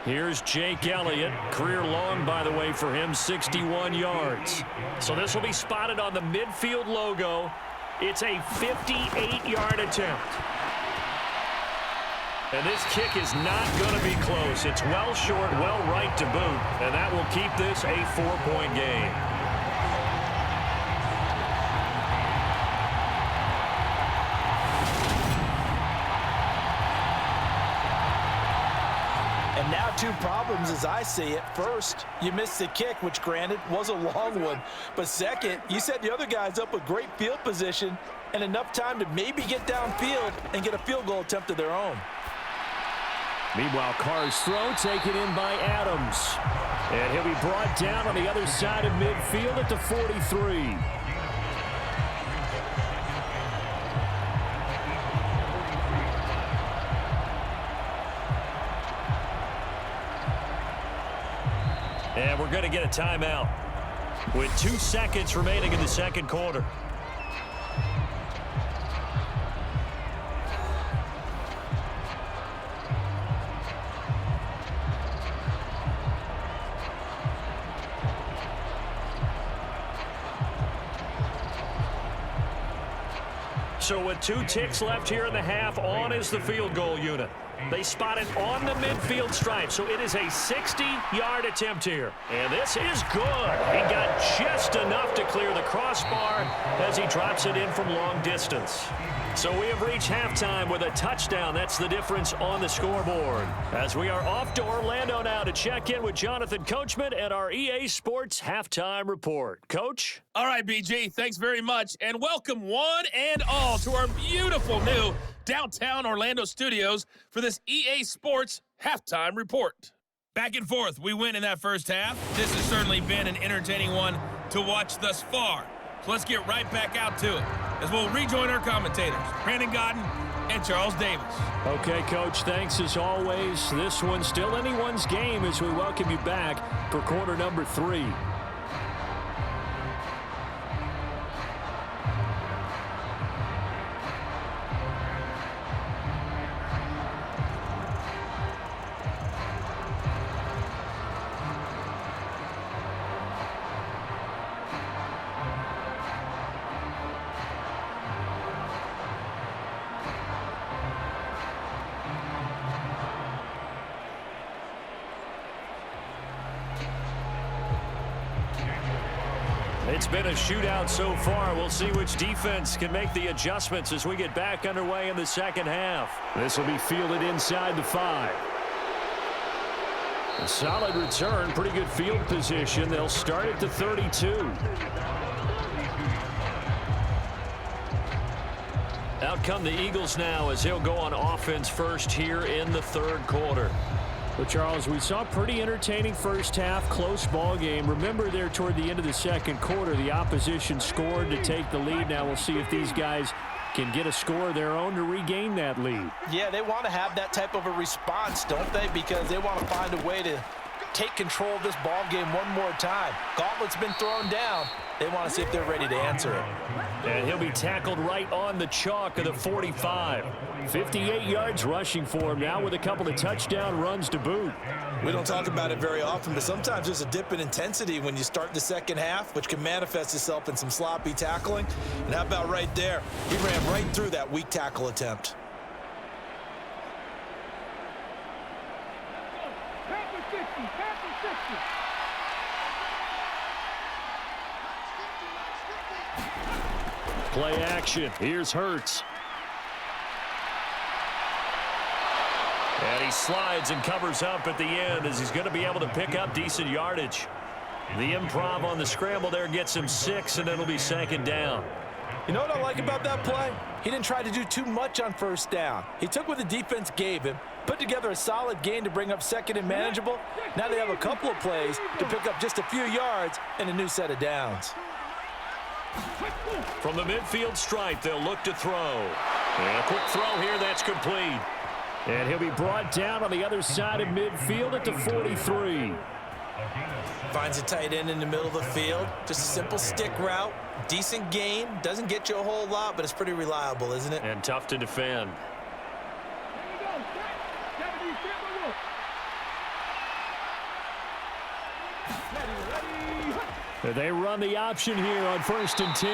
Here's Jake Elliott. Career long, by the way, for him, 61 yards. So this will be spotted on the midfield logo. It's a 58-yard attempt. And this kick is not going to be close. It's well short, well right to boot. And that will keep this a 4-point game. And now two problems as I see it. First, you missed the kick, which granted was a long one. But second, you set the other guys up with great field position and enough time to maybe get downfield and get a field goal attempt of their own. Meanwhile, Carr's throw taken in by Adams. And he'll be brought down on the other side of midfield at the 43. And we're going to get a timeout with 2 seconds remaining in the second quarter. So with 2 ticks left here in the half, on is the field goal unit. They spot it on the midfield stripe, so it is a 60-yard attempt here. And this is good. He got just enough to clear the crossbar as he drops it in from long distance. So we have reached halftime with a touchdown. That's the difference on the scoreboard. As we are off to Orlando now to check in with Jonathan Coachman and our EA Sports Halftime Report. Coach? All right, BG, thanks very much. And welcome one and all to our beautiful new downtown Orlando studios for this EA Sports Halftime Report. Back and forth, we win in that first half. This has certainly been an entertaining one to watch thus far. So let's get right back out to it as we'll rejoin our commentators, Brandon Godden and Charles Davis. Okay, Coach, thanks as always. This one's still anyone's game as we welcome you back for quarter number 3. It's been a shootout so far. We'll see which defense can make the adjustments as we get back underway in the second half. This will be fielded inside the 5. A solid return, pretty good field position. They'll start at the 32. Out come the Eagles now as they'll go on offense first here in the third quarter. Well, Charles, we saw a pretty entertaining first half, close ball game. Remember there toward the end of the second quarter, the opposition scored to take the lead. Now we'll see if these guys can get a score of their own to regain that lead. Yeah, they want to have that type of a response, don't they? Because they want to find a way to take control of this ball game one more time. Gauntlet's been thrown down. They want to see if they're ready to answer it. And he'll be tackled right on the chalk of the 45. 58 yards rushing for him now with a couple of touchdown runs to boot. We don't talk about it very often, but sometimes there's a dip in intensity when you start the second half, which can manifest itself in some sloppy tackling. And how about right there? He ran right through that weak tackle attempt. Half and 50, half and 50. Play action. Here's Hurts. And he slides and covers up at the end as he's going to be able to pick up decent yardage. The improv on the scramble there gets him 6, and it'll be second down. You know what I like about that play? He didn't try to do too much on first down. He took what the defense gave him, Put together a solid gain to bring up second and manageable. Now they have a couple of plays to pick up just a few yards and a new set of downs. From the midfield stripe, they'll look to throw. And a quick throw here, that's complete. And he'll be brought down on the other side of midfield at the 43. Finds a tight end in the middle of the field. Just a simple stick route. Decent gain. Doesn't get you a whole lot, but it's pretty reliable, isn't it? And tough to defend. They run the option here on 1st and 10.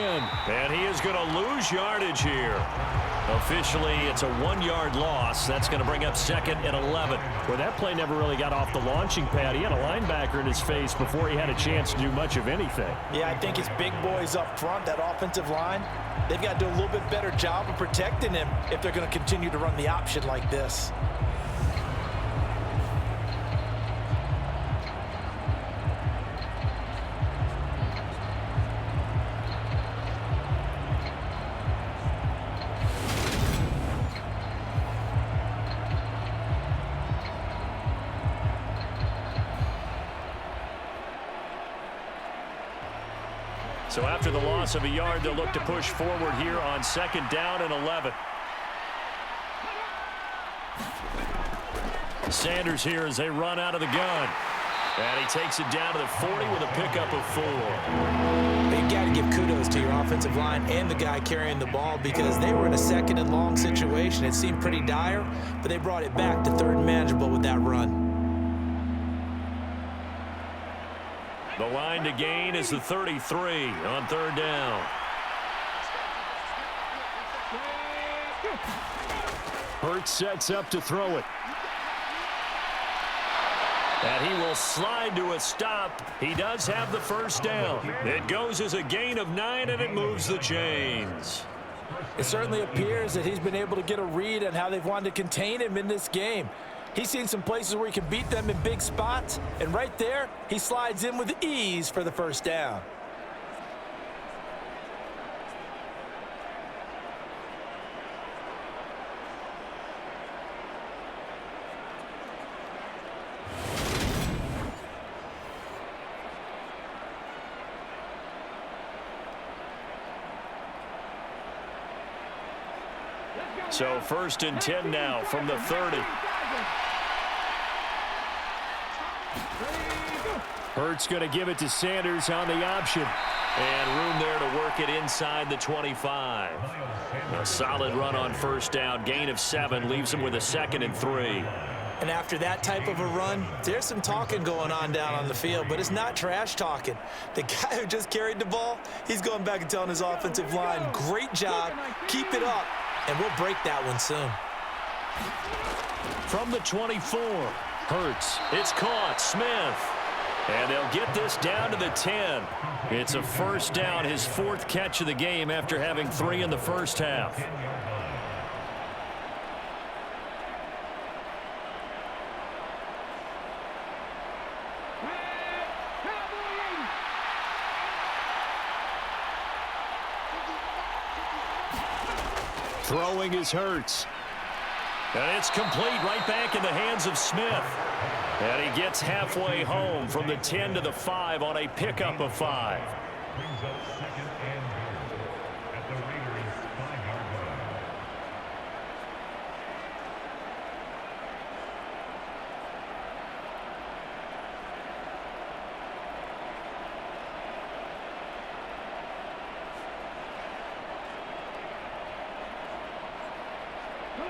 And he is going to lose yardage here. Officially, it's a 1-yard loss. That's going to bring up 2nd and 11. Well, that play never really got off the launching pad. He had a linebacker in his face before he had a chance to do much of anything. Yeah, I think it's big boys up front, that offensive line. They've got to do a little bit better job of protecting him if they're going to continue to run the option like this. So after the loss of a yard, they'll look to push forward here on 2nd down and 11. Sanders here as they run out of the gun. And he takes it down to the 40 with a pickup of 4. You got to give kudos to your offensive line and the guy carrying the ball because they were in a 2nd and long situation. It seemed pretty dire, but they brought it back to 3rd and manageable with that run. The line to gain is the 33 on 3rd down. Hurts sets up to throw it. And he will slide to a stop. He does have the 1st down. It goes as a gain of 9, and it moves the chains. It certainly appears that he's been able to get a read on how they've wanted to contain him in this game. He's seen some places where he can beat them in big spots, and right there, he slides in with ease for the 1st down. So 1st and 10 now from the 30. Hurts going to give it to Sanders on the option. And room there to work it inside the 25. A solid run on 1st down. Gain of 7 leaves him with a 2nd and 3. And after that type of a run, there's some talking going on down on the field, but it's not trash talking. The guy who just carried the ball, he's going back and telling his offensive line, great job, keep it up, and we'll break that one soon. From the 24, Hurts. It's caught. Smith. And they'll get this down to the 10. It's a 1st down, his 4th catch of the game after having 3 in the 1st half. Throwing is Hurts. And it's complete right back in the hands of Smith. And he gets halfway home from the 10 to the 5 on a pickup of 5. Brings up 2nd and goal at the Raiders' 5-yard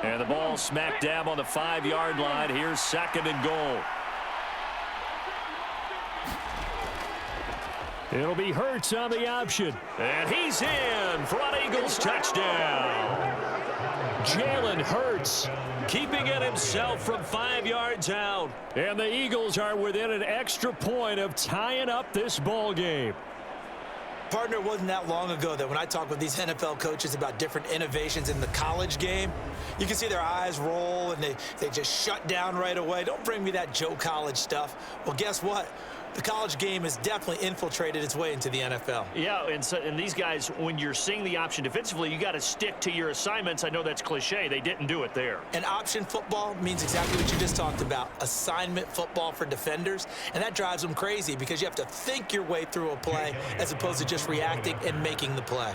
line. And the ball smack dab on the 5-yard line. Here's 2nd and goal. It'll be Hurts on the option. And he's in for an Eagles touchdown. Jalen Hurts keeping it himself from 5 yards out. And the Eagles are within an extra point of tying up this ball game. Partner, it wasn't that long ago that when I talk with these NFL coaches about different innovations in the college game, you can see their eyes roll and they just shut down right away. Don't bring me that Joe College stuff. Well, guess what? The college game has definitely infiltrated its way into the NFL. Yeah, and these guys, when you're seeing the option defensively, you got to stick to your assignments. I know that's cliche. They didn't do it there. And option football means exactly what you just talked about, assignment football for defenders, and that drives them crazy because you have to think your way through a play as opposed to just reacting and making the play.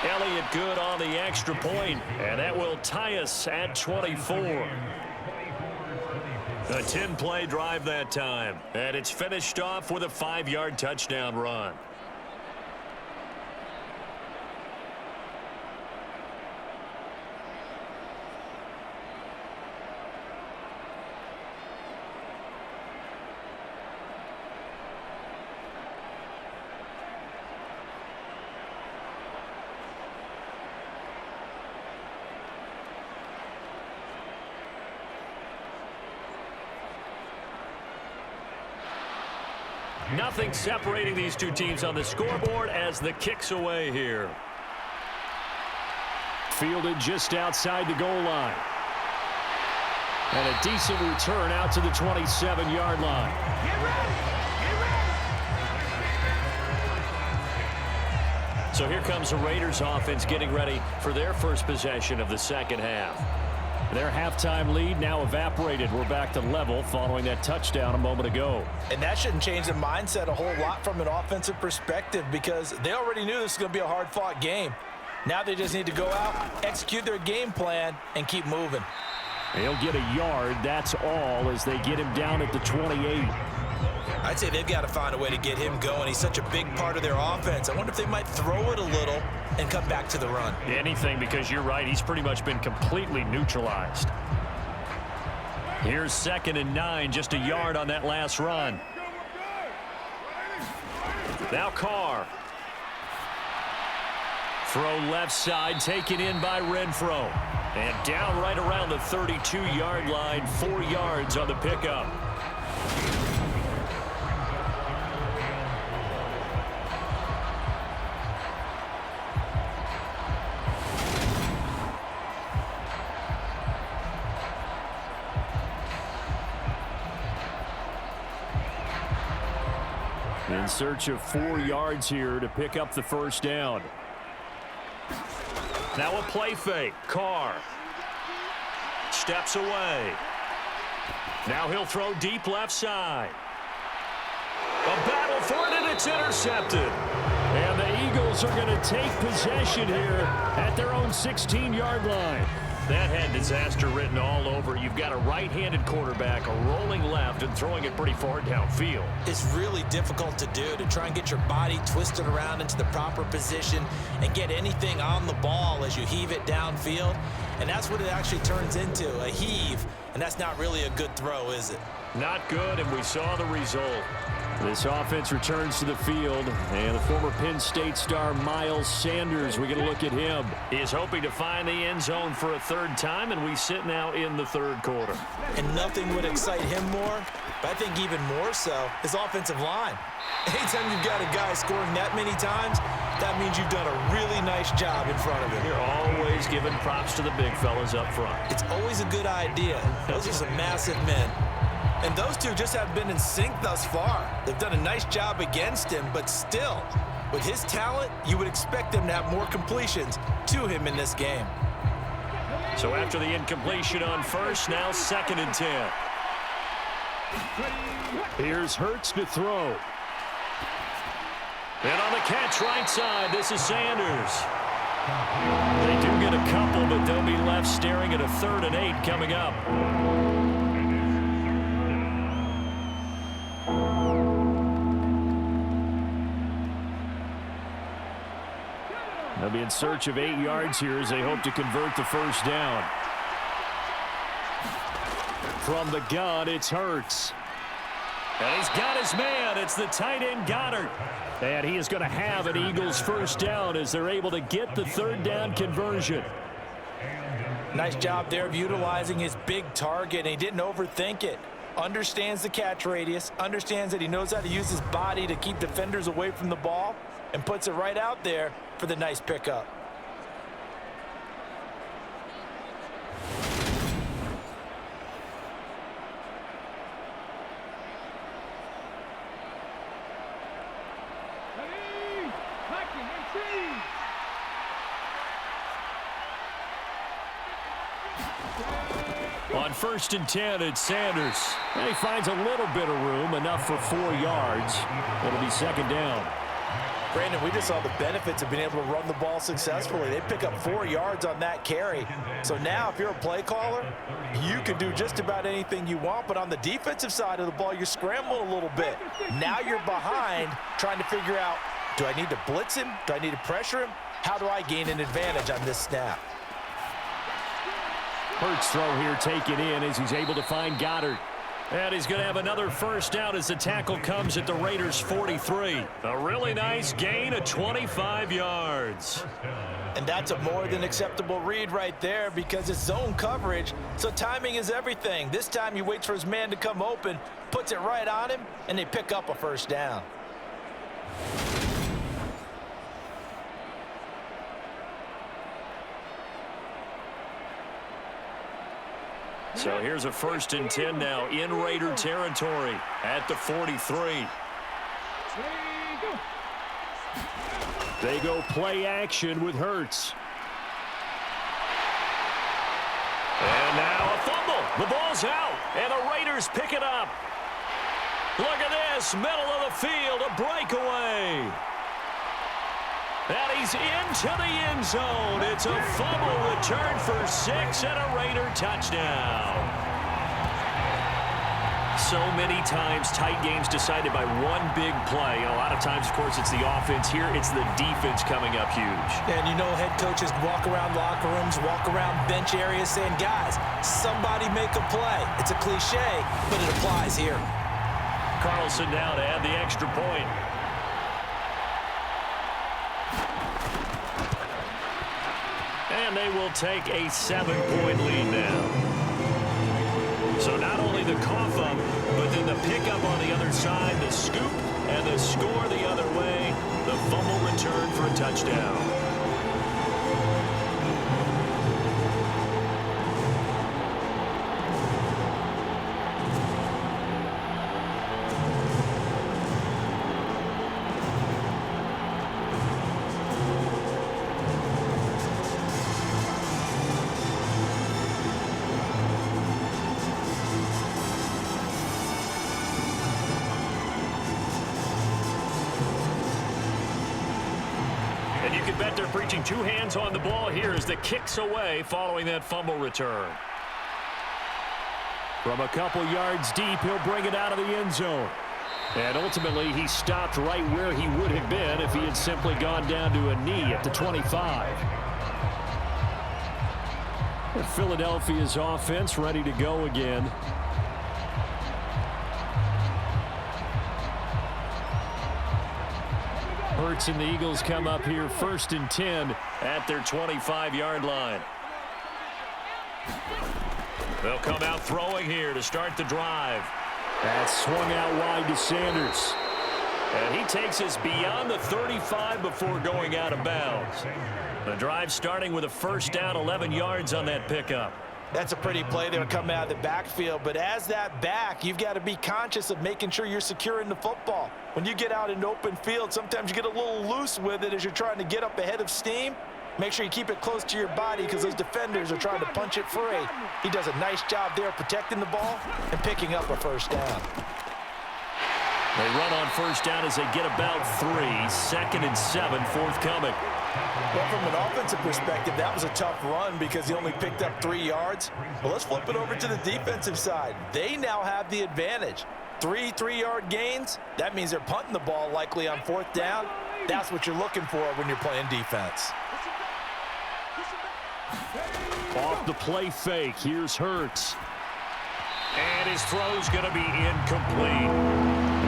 Elliott good on the extra point, and that will tie us at 24. A 10-play drive that time, and it's finished off with a 5-yard touchdown run. Nothing separating these two teams on the scoreboard as the kick's away here. Fielded just outside the goal line. And a decent return out to the 27-yard line. Get ready! Get ready! So here comes the Raiders offense getting ready for their first possession of the second half. Their halftime lead now evaporated. We're back to level following that touchdown a moment ago. And that shouldn't change the mindset a whole lot from an offensive perspective because they already knew this was going to be a hard-fought game. Now they just need to go out, execute their game plan, and keep moving. They'll get a yard, that's all, as they get him down at the 28. I'd say they've got to find a way to get him going. He's such a big part of their offense. I wonder if they might throw it a little and come back to the run. Anything, because you're right, he's pretty much been completely neutralized. Here's 2nd and 9, just a yard on that last run. Now Carr. Throw left side, taken in by Renfro. And down right around the 32-yard line, 4 yards on the pickup. In search of 4 yards here to pick up the first down. Now a play fake. Carr steps away. Now he'll throw deep left side. A battle for it, and it's intercepted. And the Eagles are going to take possession here at their own 16-yard line. That had disaster written all over. You've got a right-handed quarterback, a rolling left, and throwing it pretty far downfield. It's really difficult to do, to try and get your body twisted around into the proper position and get anything on the ball as you heave it downfield. And that's what it actually turns into, a heave. And that's not really a good throw, is it? Not good, and we saw the result. This offense returns to the field, and the former Penn State star Miles Sanders, we're going to look at him. He is hoping to find the end zone for a 3rd time, and we sit now in the 3rd quarter. And nothing would excite him more, but I think even more so, his offensive line. Anytime you've got a guy scoring that many times, that means you've done a really nice job in front of him. You're always giving props to the big fellas up front. It's always a good idea. Those are some massive men. And those two just have been in sync thus far. They've done a nice job against him, but still, with his talent, you would expect them to have more completions to him in this game. So after the incompletion on first, now 2nd and 10. Here's Hurts to throw. And on the catch right side, this is Sanders. They do get a couple, but they'll be left staring at a 3rd and 8 coming up. They'll be in search of 8 yards here as they hope to convert the first down. From the gun, it's Hurts. And he's got his man. It's the tight end Goddard. And he is going to have an Eagles first down as they're able to get the 3rd down conversion. Nice job there of utilizing his big target, and he didn't overthink it. Understands the catch radius, understands that he knows how to use his body to keep defenders away from the ball, and puts it right out there for the nice pickup. first and 10 at Sanders. And he finds a little bit of room, enough for 4 yards. It'll be second down. Brandon, we just saw the benefits of being able to run the ball successfully. They pick up 4 yards on that carry. So now if you're a play caller, you can do just about anything you want. But on the defensive side of the ball, you're scrambling a little bit. Now you're behind trying to figure out, do I need to blitz him? Do I need to pressure him? How do I gain an advantage on this snap? Hurts throw here taken in as he's able to find Goddard. And he's going to have another first down as the tackle comes at the Raiders' 43. A really nice gain of 25 yards. And that's a more than acceptable read right there because it's zone coverage, so timing is everything. This time he waits for his man to come open, puts it right on him, and they pick up a first down. So here's a first and 10 now in Raider territory at the 43. They go play action with Hurts. And now a fumble. The ball's out, and the Raiders pick it up. Look at this, middle of the field, a breakaway. And he's into the end zone. It's a fumble return for 6 and a Raider touchdown. So many times tight games decided by one big play. A lot of times, of course, it's the offense. Here, it's the defense coming up huge. And you know head coaches walk around locker rooms, walk around bench areas saying, guys, somebody make a play. It's a cliche, but it applies here. Carlson now to add the extra point. And they will take a 7-point lead now. So not only the cough up, but then the pickup on the other side, the scoop, and the score the other way. The fumble return for a touchdown. And you can bet they're preaching 2 hands on the ball here as the kick's away following that fumble return. From a couple yards deep, he'll bring it out of the end zone. And ultimately, he stopped right where he would have been if he had simply gone down to a knee at the 25. And Philadelphia's offense ready to go again. Hurts and the Eagles come up here first and 10 at their 25-yard line. They'll come out throwing here to start the drive. That swung out wide to Sanders. And he takes us beyond the 35 before going out of bounds. The drive starting with a first down, 11 yards on that pickup. That's a pretty play there coming out of the backfield, but as that back, you've got to be conscious of making sure you're securing the football. When you get out in open field, sometimes you get a little loose with it as you're trying to get up ahead of steam. Make sure you keep it close to your body because those defenders are trying to punch it free. He does a nice job there protecting the ball and picking up a first down. They run on first down as they get about 3. 2nd and 7 forthcoming. Well, from an offensive perspective, that was a tough run because he only picked up 3 yards. Well, let's flip it over to the defensive side. They now have the advantage. 3 3-yard gains, that means they're punting the ball likely on 4th down. That's what you're looking for when you're playing defense. Off the play fake, here's Hurts. And his throw's going to be incomplete.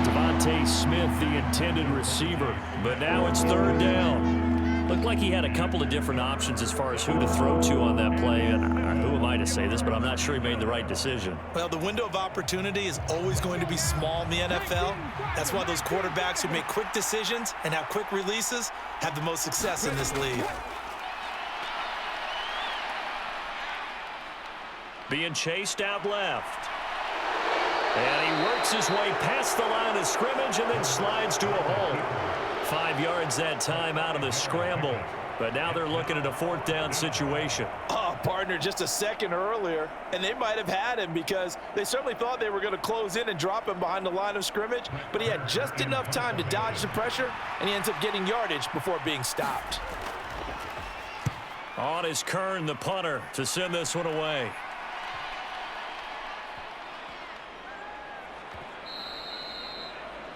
Devontae Smith, the intended receiver. But now it's 3rd down. Looked like he had a couple of different options as far as who to throw to on that play. And who am I to say this, but I'm not sure he made the right decision. Well, the window of opportunity is always going to be small in the NFL. That's why those quarterbacks who make quick decisions and have quick releases have the most success in this league. Being chased out left. And he works his way past the line of scrimmage and then slides to a hole. 5 yards that time out of the scramble. But now they're looking at a 4th down situation. Oh, that partner just a second earlier, and they might have had him because they certainly thought they were going to close in and drop him behind the line of scrimmage, but he had just enough time to dodge the pressure, and he ends up getting yardage before being stopped. On is Kern, the punter, to send this one away.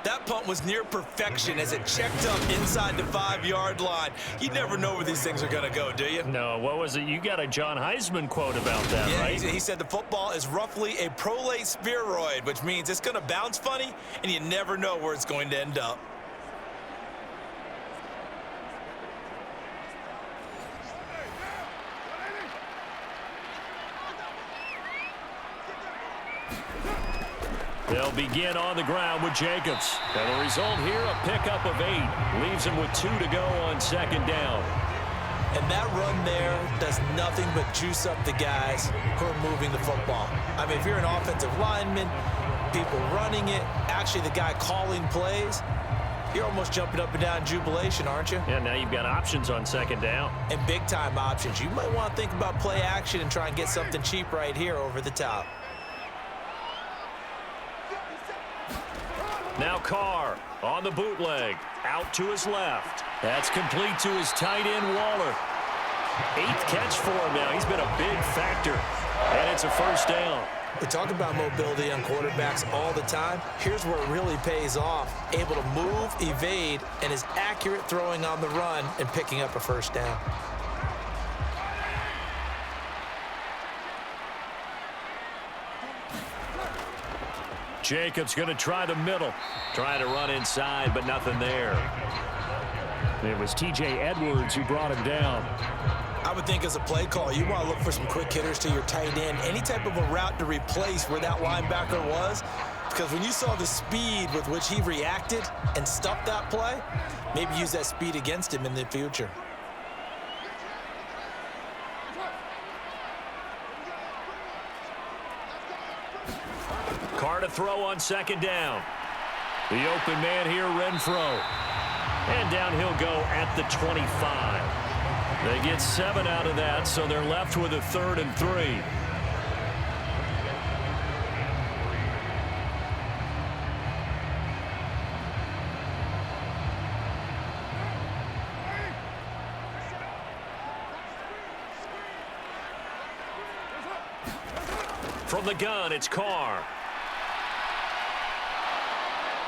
That punt was near perfection as it checked up inside the 5-yard line. You never know where these things are going to go, do you? No, what was it? You got a John Heisman quote about that, yeah, right? He said the football is roughly a prolate spheroid, which means it's going to bounce funny, and you never know where it's going to end up. They'll begin on the ground with Jacobs. And the result here, a pickup of 8. Leaves him with 2 to go on second down. And that run there does nothing but juice up the guys who are moving the football. I mean, if you're an offensive lineman, people running it, actually the guy calling plays, you're almost jumping up and down in jubilation, aren't you? Yeah, now you've got options on second down. And big-time options. You might want to think about play action and try and get something cheap right here over the top. Now Carr on the bootleg, out to his left. That's complete to his tight end, Waller. 8th catch for him now. He's been a big factor, and it's a first down. We talk about mobility on quarterbacks all the time. Here's where it really pays off. Able to move, evade, and is accurate throwing on the run and picking up a first down. Jacobs going to try the middle. Trying to run inside, but nothing there. It was T.J. Edwards who brought him down. I would think as a play call, you want to look for some quick hitters to your tight end. Any type of a route to replace where that linebacker was. Because when you saw the speed with which he reacted and stuffed that play, maybe use that speed against him in the future. Carr to throw on second down. The open man here, Renfro. And down he'll go at the 25. They get 7 out of that, so they're left with a 3rd and 3. From the gun, it's Carr.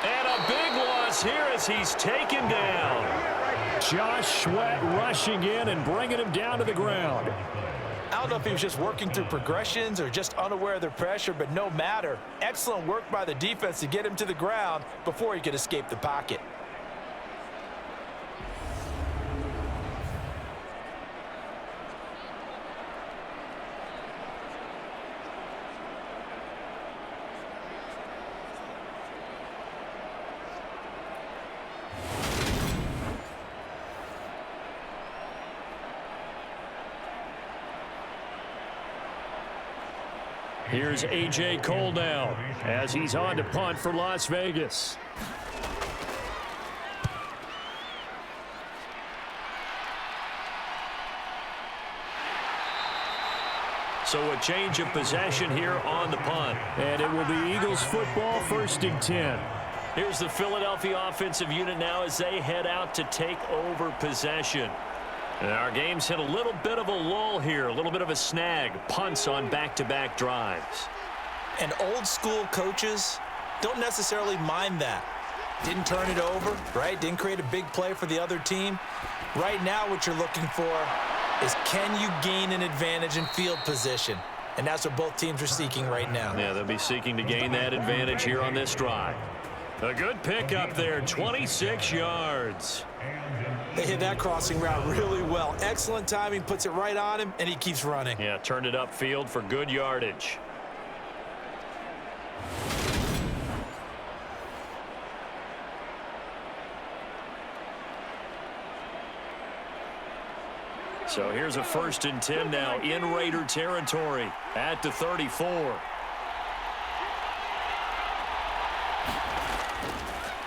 And a big loss here as he's taken down. Josh Sweat rushing in and bringing him down to the ground. I don't know if he was just working through progressions or just unaware of the pressure, but no matter. Excellent work by the defense to get him to the ground before he could escape the pocket. Here's A.J. Cole now as he's on to punt for Las Vegas. So a change of possession here on the punt. And it will be Eagles football, 1st and 10. Here's the Philadelphia offensive unit now as they head out to take over possession. And our game's hit a little bit of a lull here, a little bit of a snag. Punts on back-to-back drives. And old school coaches don't necessarily mind that. Didn't turn it over, right? Didn't create a big play for the other team. Right now what you're looking for is can you gain an advantage in field position? And that's what both teams are seeking right now. Yeah, they'll be seeking to gain that advantage here on this drive. A good pickup there, 26 yards. They hit that crossing route really well. Excellent timing, puts it right on him, and he keeps running. Yeah, turned it upfield for good yardage. So here's a 1st and 10 now in Raider territory at the 34.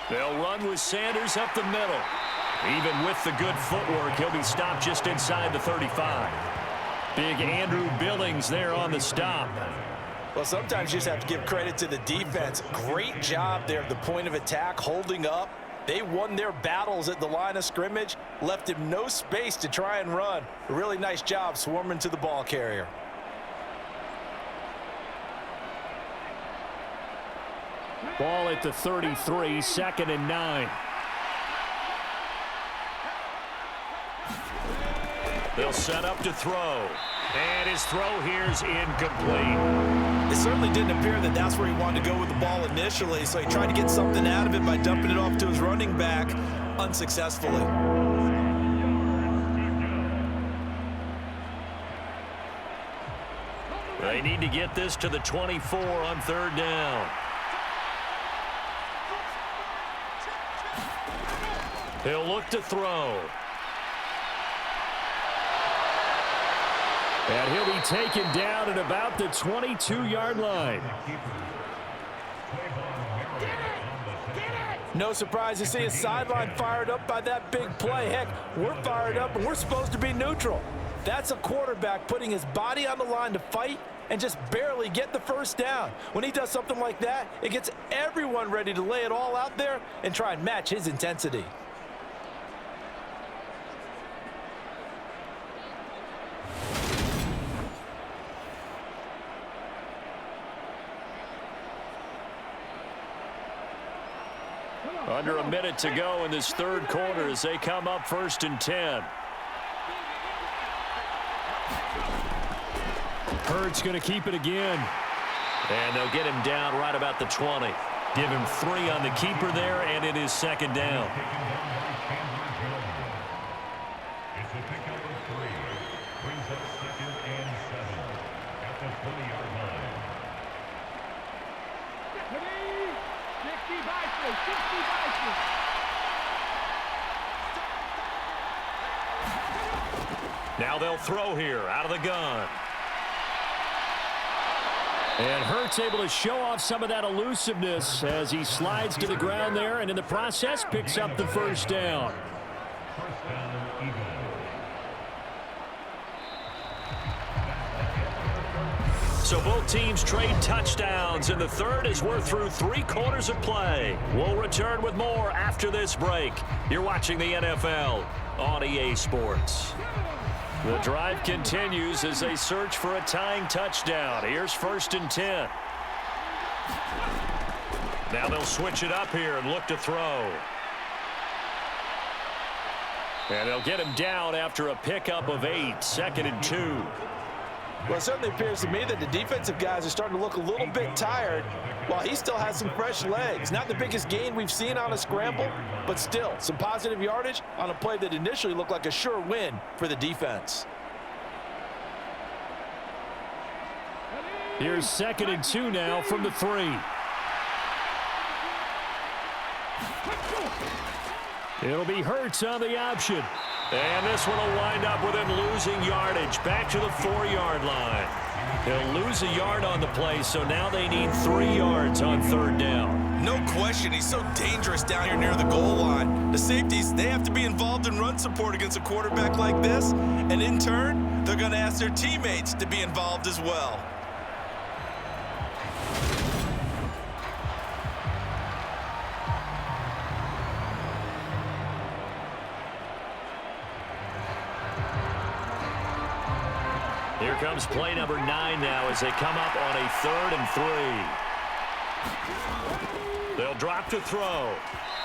They'll run with Sanders up the middle. Even with the good footwork, he'll be stopped just inside the 35. Big Andrew Billings there on the stop. Well, sometimes you just have to give credit to the defense. Great job there at the point of attack, holding up. They won their battles at the line of scrimmage, left him no space to try and run. A really nice job swarming to the ball carrier. Ball at the 33, 2nd and 9. They'll set up to throw. And his throw here's incomplete. It certainly didn't appear that that's where he wanted to go with the ball initially, so he tried to get something out of it by dumping it off to his running back unsuccessfully. They need to get this to the 24 on 3rd down. He'll look to throw. And he'll be taken down at about the 22-yard line. No surprise to see his sideline fired up by that big play. Heck, we're fired up and we're supposed to be neutral. That's a quarterback putting his body on the line to fight and just barely get the first down. When he does something like that, it gets everyone ready to lay it all out there and try and match his intensity. Under a minute to go in this 3rd quarter as they come up 1st and 10. Hurts going to keep it again. And they'll get him down right about the 20. Give him 3 on the keeper there, and it is 2nd down. It's a pickup of 3. Brings up 2nd and 7 at the 20-yard line. 60 Now they'll throw here out of the gun. And Hurts able to show off some of that elusiveness as he slides to the ground there and in the process picks up the 1st down. First down, Eagles. So both teams trade touchdowns in the 3rd as we're through 3 quarters of play. We'll return with more after this break. You're watching the NFL on EA Sports. The drive continues as they search for a tying touchdown. Here's 1st and 10. Now they'll switch it up here and look to throw. And they'll get him down after a pickup of 8, 2nd and 2. Well, it certainly appears to me that the defensive guys are starting to look a little bit tired while he still has some fresh legs. Not the biggest gain we've seen on a scramble, but still some positive yardage on a play that initially looked like a sure win for the defense. Here's 2nd and 2 now from the 3. It'll be Hurts on the option. And this one will wind up with him losing yardage back to the 4-yard line. He'll lose a yard on the play, so now they need 3 yards on 3rd down. No question, he's so dangerous down here near the goal line. The safeties, they have to be involved in run support against a quarterback like this, and in turn, they're going to ask their teammates to be involved as well. Here comes play number 9 now as they come up on a 3rd and 3. They'll drop to throw.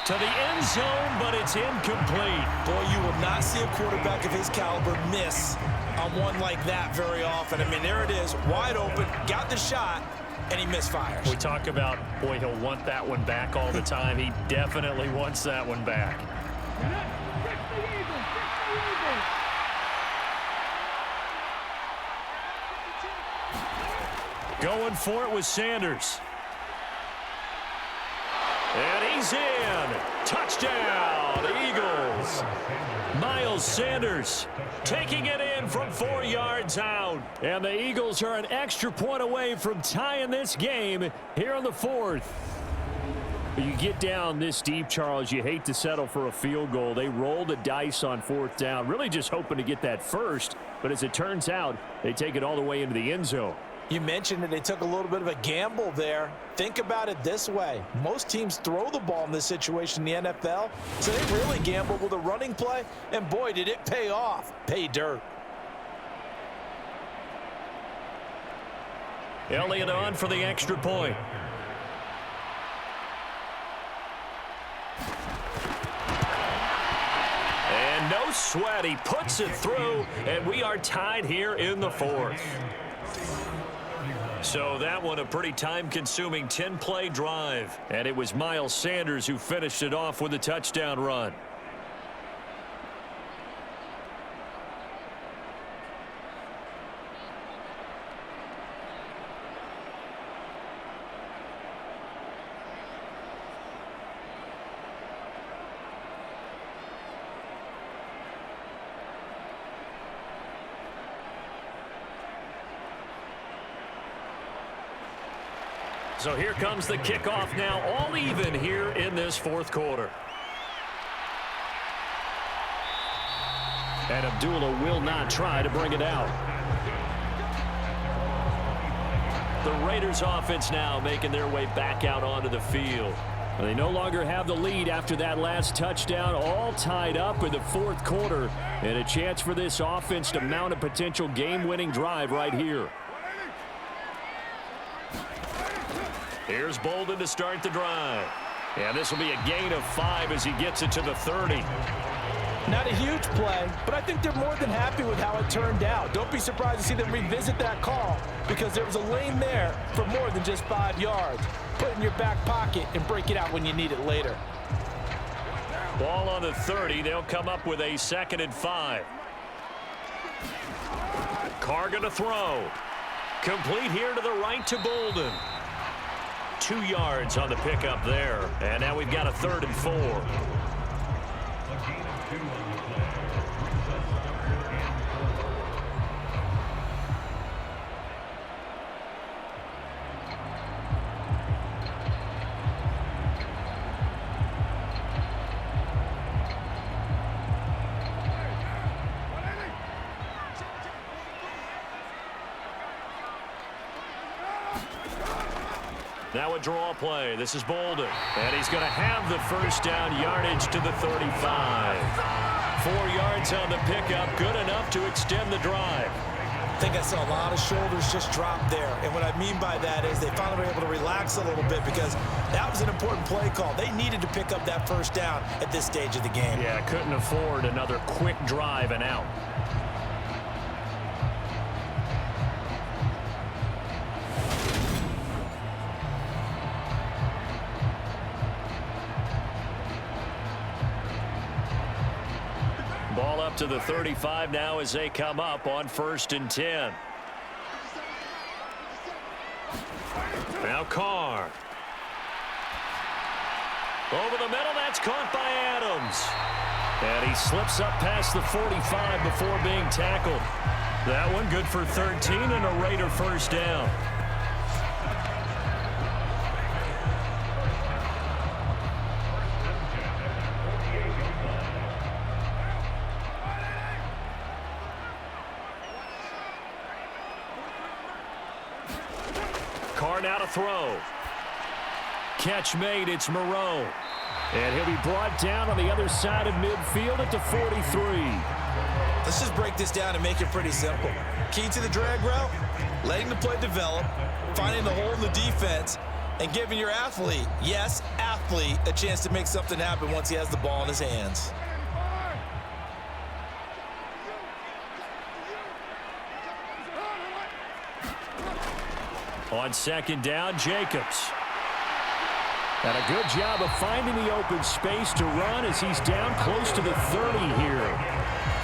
To the end zone, but it's incomplete. Boy, you will not see a quarterback of his caliber miss on one like that very often. I mean, there it is, wide open, got the shot, and he misfires. We talk about, boy, he'll want that one back all the time. He definitely wants that one back. Going for it with Sanders. And he's in. Touchdown, Eagles. Miles Sanders taking it in from 4 yards out. And the Eagles are an extra point away from tying this game here on the 4th. You get down this deep, Charles, you hate to settle for a field goal. They roll the dice on 4th down, really just hoping to get that first. but as it turns out, they take it all the way into the end zone. You mentioned that they took a little bit of a gamble there. Think about it this way. Most teams throw the ball in this situation in the NFL, so they really gambled with a running play, and boy, did it pay off. Pay dirt. Elliott on for the extra point. And no sweat, he puts it through, and we are tied here in the fourth. So that one a pretty time-consuming 10-play drive. And it was Miles Sanders who finished it off with a touchdown run. So here comes the kickoff now, all even here in this fourth quarter. And Abdullah will not try to bring it out. The Raiders offense now making their way back out onto the field. They no longer have the lead after that last touchdown, all tied up in the fourth quarter, and a chance for this offense to mount a potential game-winning drive right here. Here's Bolden to start the drive. And this will be a gain of 5 as he gets it to the 30. Not a huge play, but I think they're more than happy with how it turned out. Don't be surprised to see them revisit that call because there was a lane there for more than just 5 yards. Put it in your back pocket and break it out when you need it later. Ball on the 30. They'll come up with a 2nd and 5. Carr going to throw. Complete here to the right to Bolden. 2 yards on the pickup there. And now we've got a 3rd and 4. Now a draw play. This is Bolden. And he's going to have the first down, yardage to the 35. 4 yards on the pickup, good enough to extend the drive. I think I saw a lot of shoulders just drop there. And what I mean by that is they finally were able to relax a little bit because that was an important play call. They needed to pick up that first down at this stage of the game. Yeah, couldn't afford another quick drive and out. Ball up to the 35 now as they come up on 1st and 10. Now Carr. Over the middle, that's caught by Adams. And he slips up past the 45 before being tackled. That one good for 13 and a Raider first down. Carr now to throw. Catch made, it's Moreau. And he'll be brought down on the other side of midfield at the 43. Let's just break this down and make it pretty simple. Key to the drag route, letting the play develop, finding the hole in the defense, and giving your athlete, yes, athlete, a chance to make something happen once he has the ball in his hands. On 2nd down, Jacobs. And a good job of finding the open space to run as he's down close to the 30 here.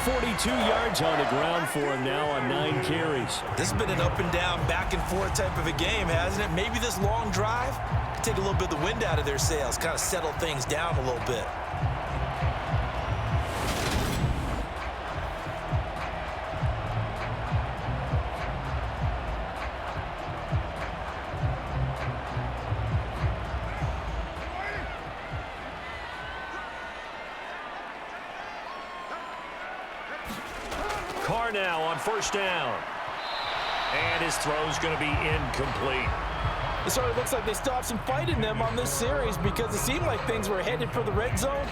42 yards on the ground for him now on 9 carries. This has been an up and down, back and forth type of a game, hasn't it? Maybe this long drive can take a little bit of the wind out of their sails, kind of settle things down a little bit. Carr now on first down. And his throw's going to be incomplete. It sort of looks like they still have some fight in them on this series because it seemed like things were headed for the red zone.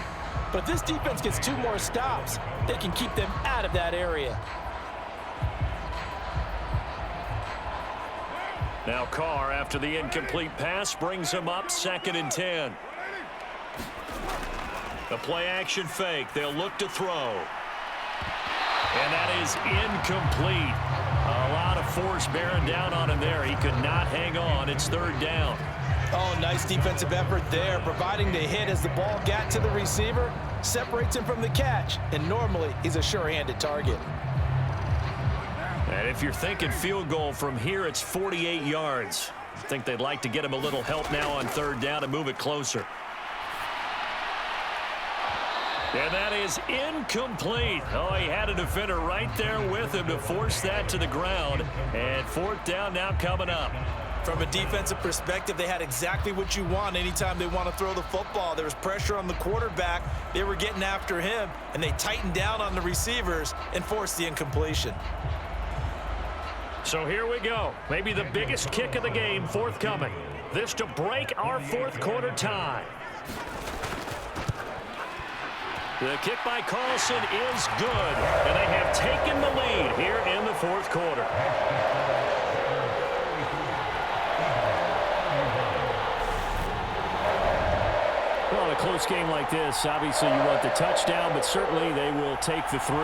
But if this defense gets 2 more stops, they can keep them out of that area. Now Carr, after the incomplete pass, brings him up 2nd and 10. The play-action fake. They'll look to throw. And that is incomplete. A lot of force bearing down on him there. He could not hang on. It's 3rd down. Oh, nice defensive effort there, providing the hit as the ball got to the receiver, separates him from the catch, and normally he's a sure-handed target. And if you're thinking field goal from here, it's 48 yards. I think they'd like to get him a little help now on 3rd down and move it closer. And that is incomplete. Oh, he had a defender right there with him to force that to the ground. And 4th down now coming up. From a defensive perspective, they had exactly what you want anytime they want to throw the football. There was pressure on the quarterback. They were getting after him, and they tightened down on the receivers and forced the incompletion. So here we go. Maybe the biggest kick of the game forthcoming. This to break our 4th quarter tie. The kick by Carlson is good, and they have taken the lead here in the 4th quarter. Well, in a close game like this, obviously you want the touchdown, but certainly they will take the 3.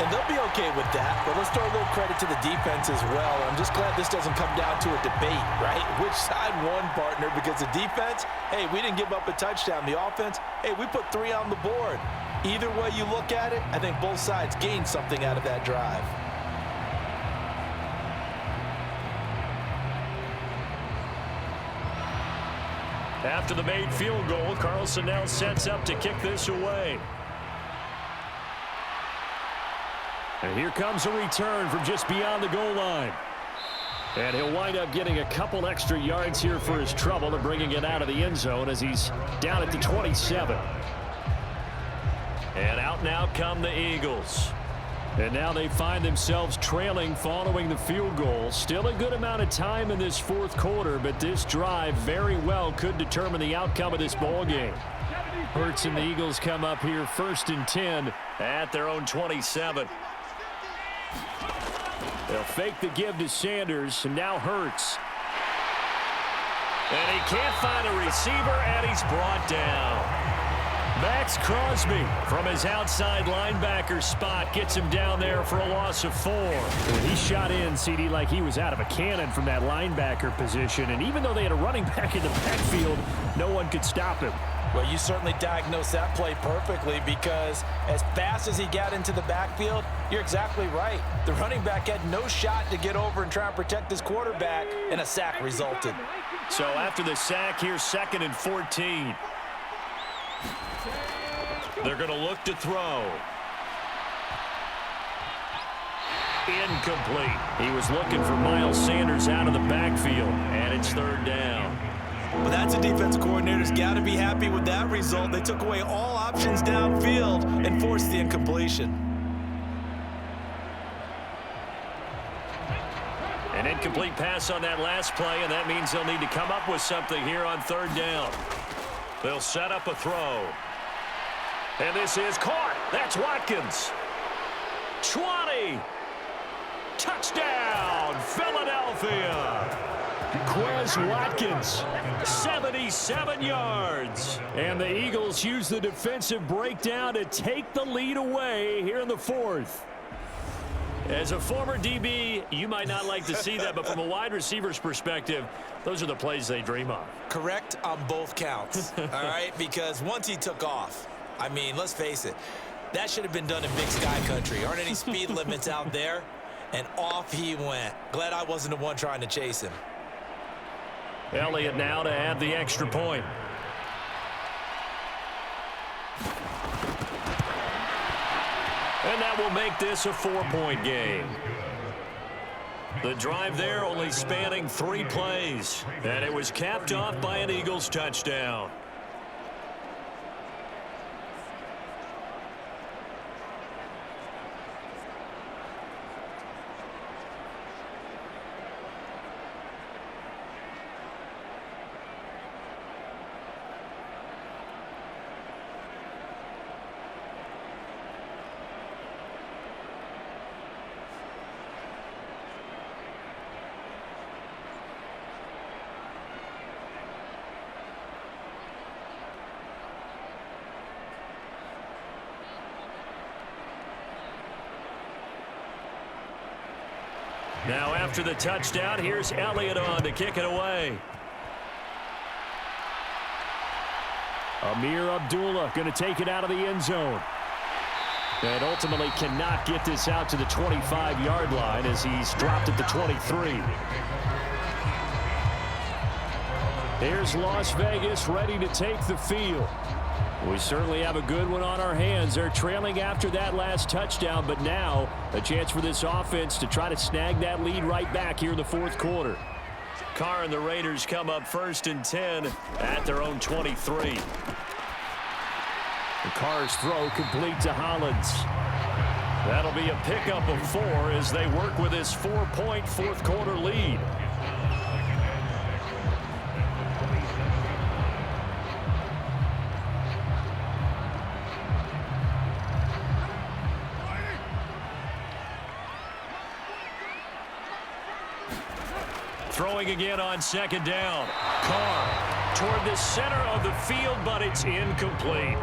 And they'll be okay with that, but let's throw a little credit to the defense as well. I'm just glad this doesn't come down to a debate, right? Which side won, partner? Because the defense, hey, we didn't give up a touchdown. The offense, hey, we put 3 on the board. Either way you look at it, I think both sides gained something out of that drive. After the made field goal, Carlson now sets up to kick this away. And here comes a return from just beyond the goal line. And he'll wind up getting a couple extra yards here for his trouble and bringing it out of the end zone as he's down at the 27. And out now come the Eagles. And now they find themselves trailing following the field goal. Still a good amount of time in this 4th quarter, but this drive very well could determine the outcome of this ball game. Hurts and the Eagles come up here 1st and 10 at their own 27. They'll fake the give to Sanders, and now Hurts. And he can't find a receiver, and he's brought down. Max Crosby from his outside linebacker spot gets him down there for a loss of 4. And he shot in, CD, like he was out of a cannon from that linebacker position. And even though they had a running back in the backfield, no one could stop him. Well, you certainly diagnosed that play perfectly because as fast as he got into the backfield, you're exactly right. The running back had no shot to get over and try and protect his quarterback, and a sack resulted. So after the sack, here's 2nd and 14. They're going to look to throw. Incomplete. He was looking for Miles Sanders out of the backfield, and it's 3rd down. Well, that's a defensive coordinator's got to be happy with that result. They took away all options downfield and forced the incompletion. An incomplete pass on that last play, and that means they'll need to come up with something here on 3rd down. They'll set up a throw. And this is caught. That's Watkins. 20. Touchdown, Philadelphia. Quez Watkins, 77 yards. And the Eagles use the defensive breakdown to take the lead away here in the 4th. As a former DB, you might not like to see that, but from a wide receiver's perspective, those are the plays they dream of. Correct on both counts, all right? Because once he took off, I mean, let's face it, that should have been done in Big Sky Country. Aren't any speed limits out there? And off he went. Glad I wasn't the one trying to chase him. Elliott now to add the extra point. And that will make this a 4-point game. The drive there only spanning 3 plays. And it was capped off by an Eagles touchdown. Now after the touchdown, here's Elliott on to kick it away. Amir Abdullah going to take it out of the end zone. And ultimately cannot get this out to the 25-yard line as he's dropped at the 23. Here's Las Vegas ready to take the field. We certainly have a good one on our hands. They're trailing after that last touchdown, but now a chance for this offense to try to snag that lead right back here in the fourth quarter. Carr and the Raiders come up 1st and 10 at their own 23. The Carr's throw complete to Hollins. That'll be a pickup of 4 as they work with this 4-point fourth quarter lead. Throwing again on 2nd down. Carr toward the center of the field, but it's incomplete.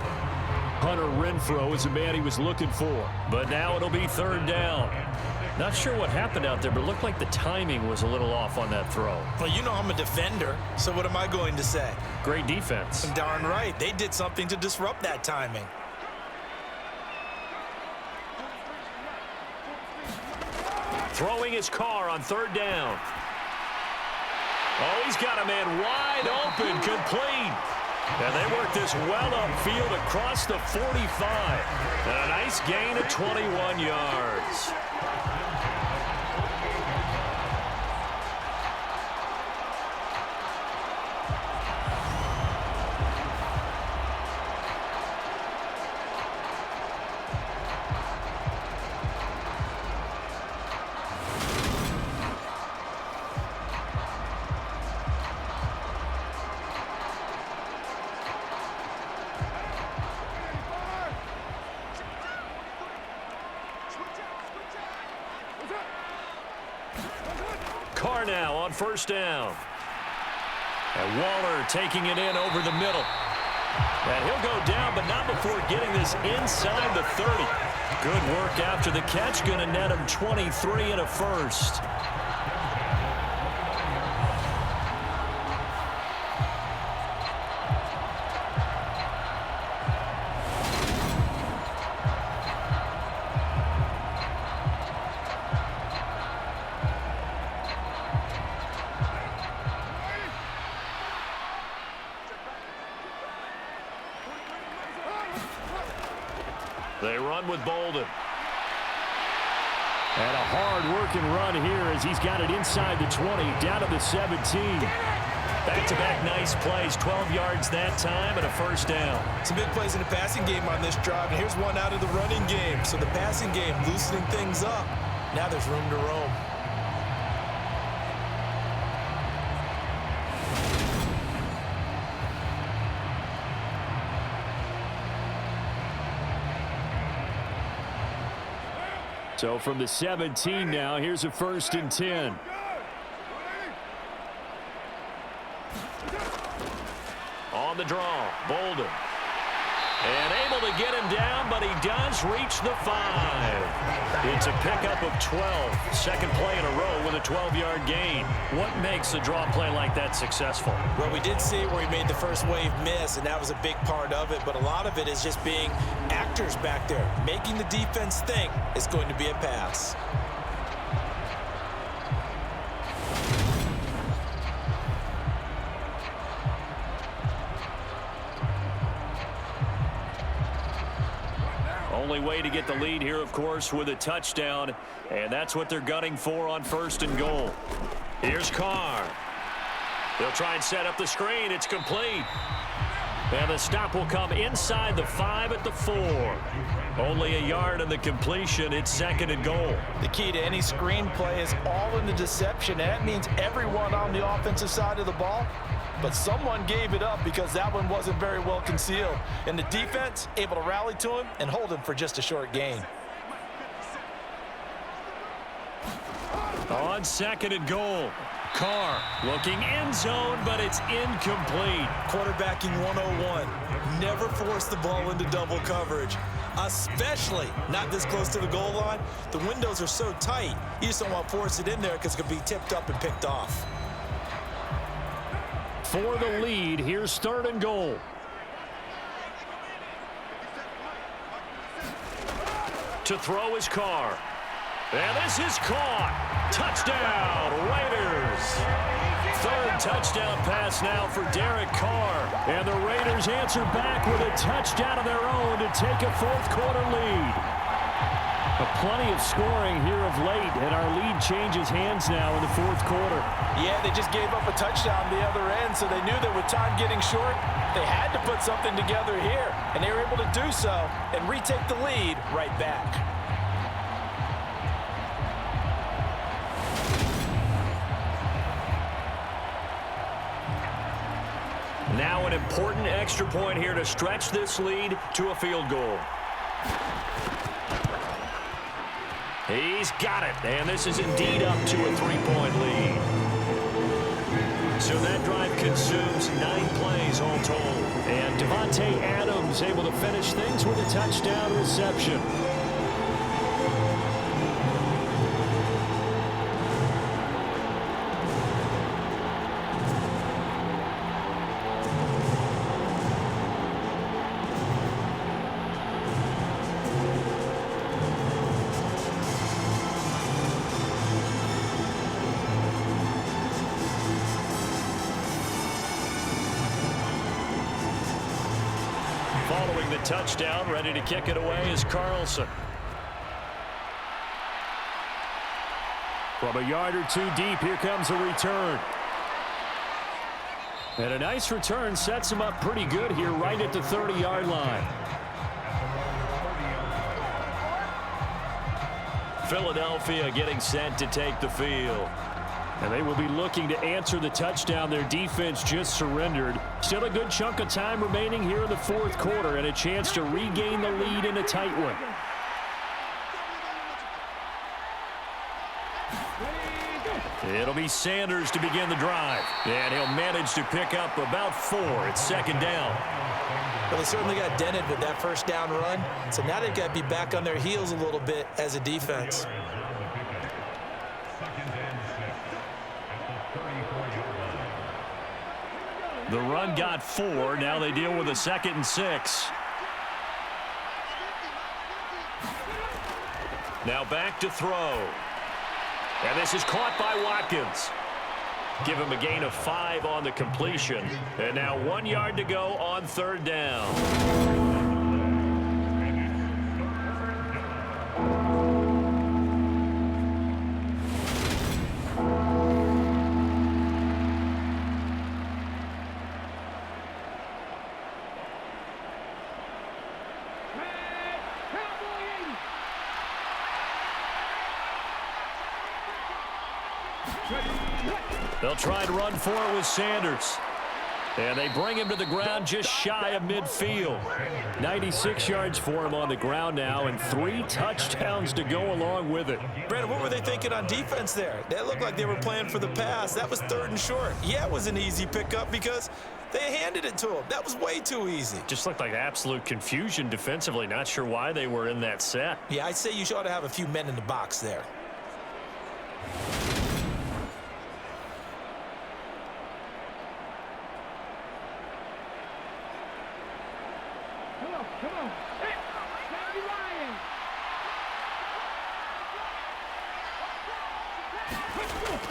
Hunter Renfrow is the man he was looking for, but now it'll be 3rd down. Not sure what happened out there, but it looked like the timing was a little off on that throw. Well, you know I'm a defender, so what am I going to say? Great defense. Darn right. They did something to disrupt that timing. Throwing his Carr on 3rd down. Oh, he's got a man wide open, complete. And they work this well upfield across the 45. And a nice gain of 21 yards. Carr now on 1st down. And Waller taking it in over the middle. And he'll go down, but not before getting this inside the 30. Good work after the catch. Going to net him 23 and a first. They run with Bolden. And a hard-working run here as he's got it inside the 20, down to the 17. Back-to-back nice plays, 12 yards that time and a 1st down. Some big plays in the passing game on this drive, and here's one out of the running game. So the passing game loosening things up. Now there's room to roam. So from the 17 now, here's a 1st and 10. On the draw, Bolden. And able to get him down, but he does reach the 5. It's a pickup of 12. Second play in a row with a 12-yard gain. What makes a draw play like that successful? Well, we did see it where he made the first wave miss, and that was a big part of it. But a lot of it is just being actors back there, making the defense think it's going to be a pass. Only way to get the lead here, of course, with a touchdown, and that's what they're gunning for on 1st and goal. Here's Carr. They'll try and set up the screen. It's complete. And the stop will come inside the 5 at the 4. Only a yard on the completion. It's 2nd and goal. The key to any screen play is all in the deception, and that means everyone on the offensive side of the ball. But someone gave it up because that one wasn't very well concealed. And the defense able to rally to him and hold him for just a short gain. On 2nd and goal. Carr looking end zone, but it's incomplete. Quarterbacking 101. Never force the ball into double coverage. especially not this close to the goal line. The windows are so tight, you just don't want to force it in there because it could be tipped up and picked off. For the lead, here's 3rd and goal. To throw his Carr. And this is caught. Touchdown, Raiders. 3rd touchdown pass now for Derek Carr. And the Raiders answer back with a touchdown of their own to take a 4th quarter lead. But plenty of scoring here of late, and our lead changes hands now in the 4th quarter. Yeah, they just gave up a touchdown the other end, so they knew that with time getting short, they had to put something together here. And they were able to do so and retake the lead right back. Now an important extra point here to stretch this lead to a field goal. He's got it, and this is indeed up to a 3-point lead. So that drive consumes 9 plays all told. And Devontae Adams able to finish things with a touchdown reception. Following the touchdown, ready to kick it away is Carlson. From a yard or two deep, here comes a return. And a nice return sets him up pretty good here right at the 30-yard line. Philadelphia getting set to take the field. And they will be looking to answer the touchdown their defense just surrendered. Still a good chunk of time remaining here in the 4th quarter and a chance to regain the lead in a tight one. It'll be Sanders to begin the drive. And he'll manage to pick up about 4. It's 2nd down. Well, they certainly got dented with that 1st down run. So now they've got to be back on their heels a little bit as a defense. The run got 4. Now they deal with a 2nd and 6. Now back to throw. And this is caught by Watkins. Give him a gain of 5 on the completion. And now 1 yard to go on 3rd down. They'll try to run for it with Sanders. And they bring him to the ground just shy of midfield. 96 yards for him on the ground now and 3 touchdowns to go along with it. Brandon, what were they thinking on defense there? That looked like they were playing for the pass. That was 3rd and short. Yeah, it was an easy pickup because they handed it to him. That was way too easy. Just looked like absolute confusion defensively. Not sure why they were in that set. Yeah, I'd say you ought to have a few men in the box there.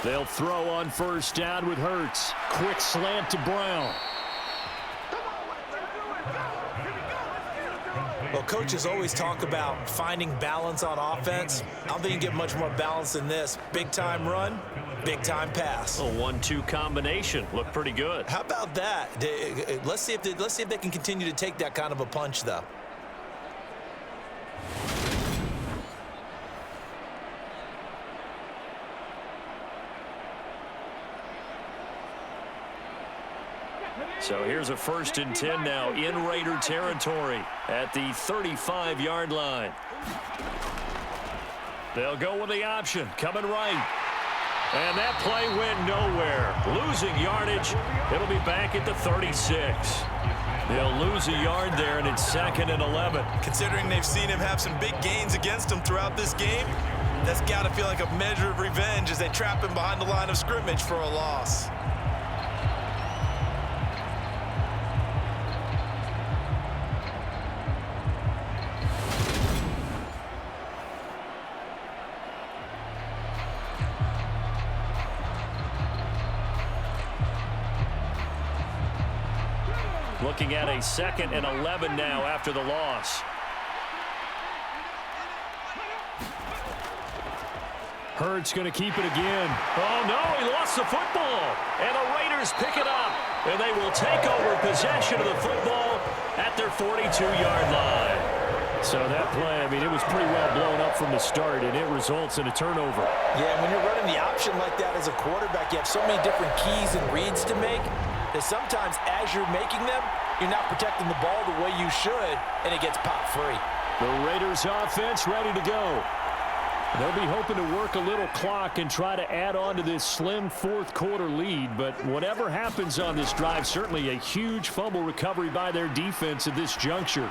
They'll throw on 1st down with Hurts. Quick slant to Brown. Well, coaches always talk about finding balance on offense. I don't think you get much more balance than this. Big-time run, big-time pass. A 1-2 combination. Looked pretty good. How about that? Let's see if they can continue to take that kind of a punch, though. So here's a 1st and 10 now in Raider territory at the 35-yard line. They'll go with the option, coming right. And that play went nowhere. Losing yardage. It'll be back at the 36. They'll lose a yard there, and it's 2nd and 11. Considering they've seen him have some big gains against them throughout this game, that's got to feel like a measure of revenge as they trap him behind the line of scrimmage for a loss. Looking at a 2nd and 11 now after the loss. Hurts going to keep it again. Oh, no, he lost the football. And the Raiders pick it up. And they will take over possession of the football at their 42-yard line. So that play, I mean, it was pretty well blown up from the start, and it results in a turnover. Yeah, when you're running the option like that as a quarterback, you have so many different keys and reads to make that sometimes as you're making them, you're not protecting the ball the way you should, and it gets popped free. The Raiders offense ready to go. They'll be hoping to work a little clock and try to add on to this slim fourth-quarter lead, but whatever happens on this drive, certainly a huge fumble recovery by their defense at this juncture.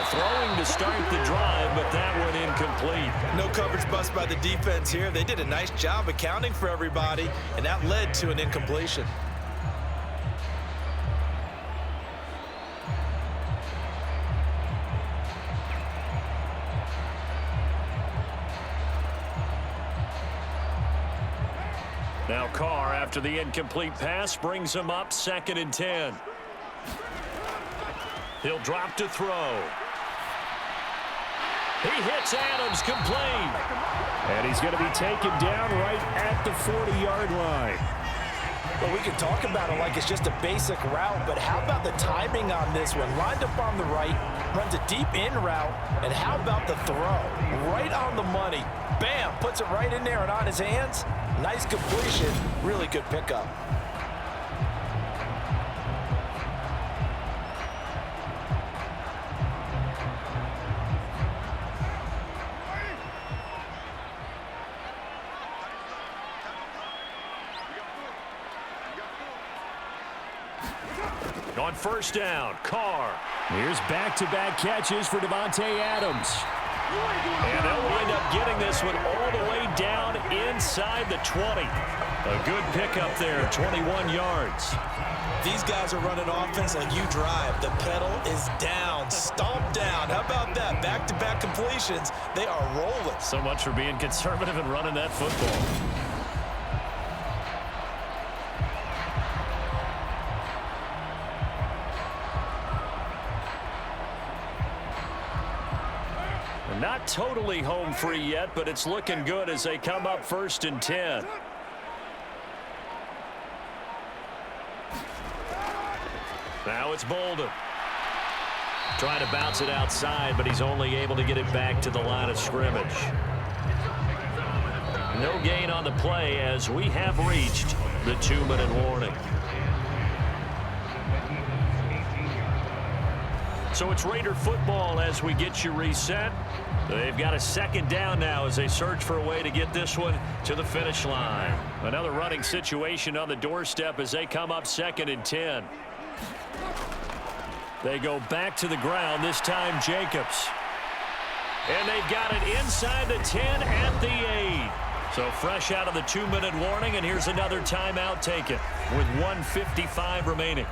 Throwing to start the drive, but that one incomplete. No coverage bust by the defense here. They did a nice job accounting for everybody, and that led to an incompletion. Now Carr, after the incomplete pass, brings him up 2nd and 10. He'll drop to throw. He hits Adams, complete. And he's going to be taken down right at the 40-yard line. Well, we can talk about it like it's just a basic route, but how about the timing on this one? Lined up on the right, runs a deep in route, and how about the throw? Right on the money. Bam, puts it right in there and on his hands. Nice completion, really good pickup. On 1st down, Carr. Here's back-to-back catches for Davante Adams. And they'll wind up getting this one all the way down inside the 20. A good pickup there, 21 yards. These guys are running offense like you drive. The pedal is down, stomped down. How about that? Back-to-back completions. They are rolling. So much for being conservative and running that football. Not totally home free yet, but it's looking good as they come up 1st and 10. Now it's Bolden. Trying to bounce it outside, but he's only able to get it back to the line of scrimmage. No gain on the play as we have reached the 2-minute warning. So it's Raider football as we get you reset. They've got a 2nd down now as they search for a way to get this one to the finish line. Another running situation on the doorstep as they come up 2nd and 10. They go back to the ground, this time Jacobs. And they've got it inside the 10 at the 8. So fresh out of the 2-minute warning, and here's another timeout taken with 1:55 remaining.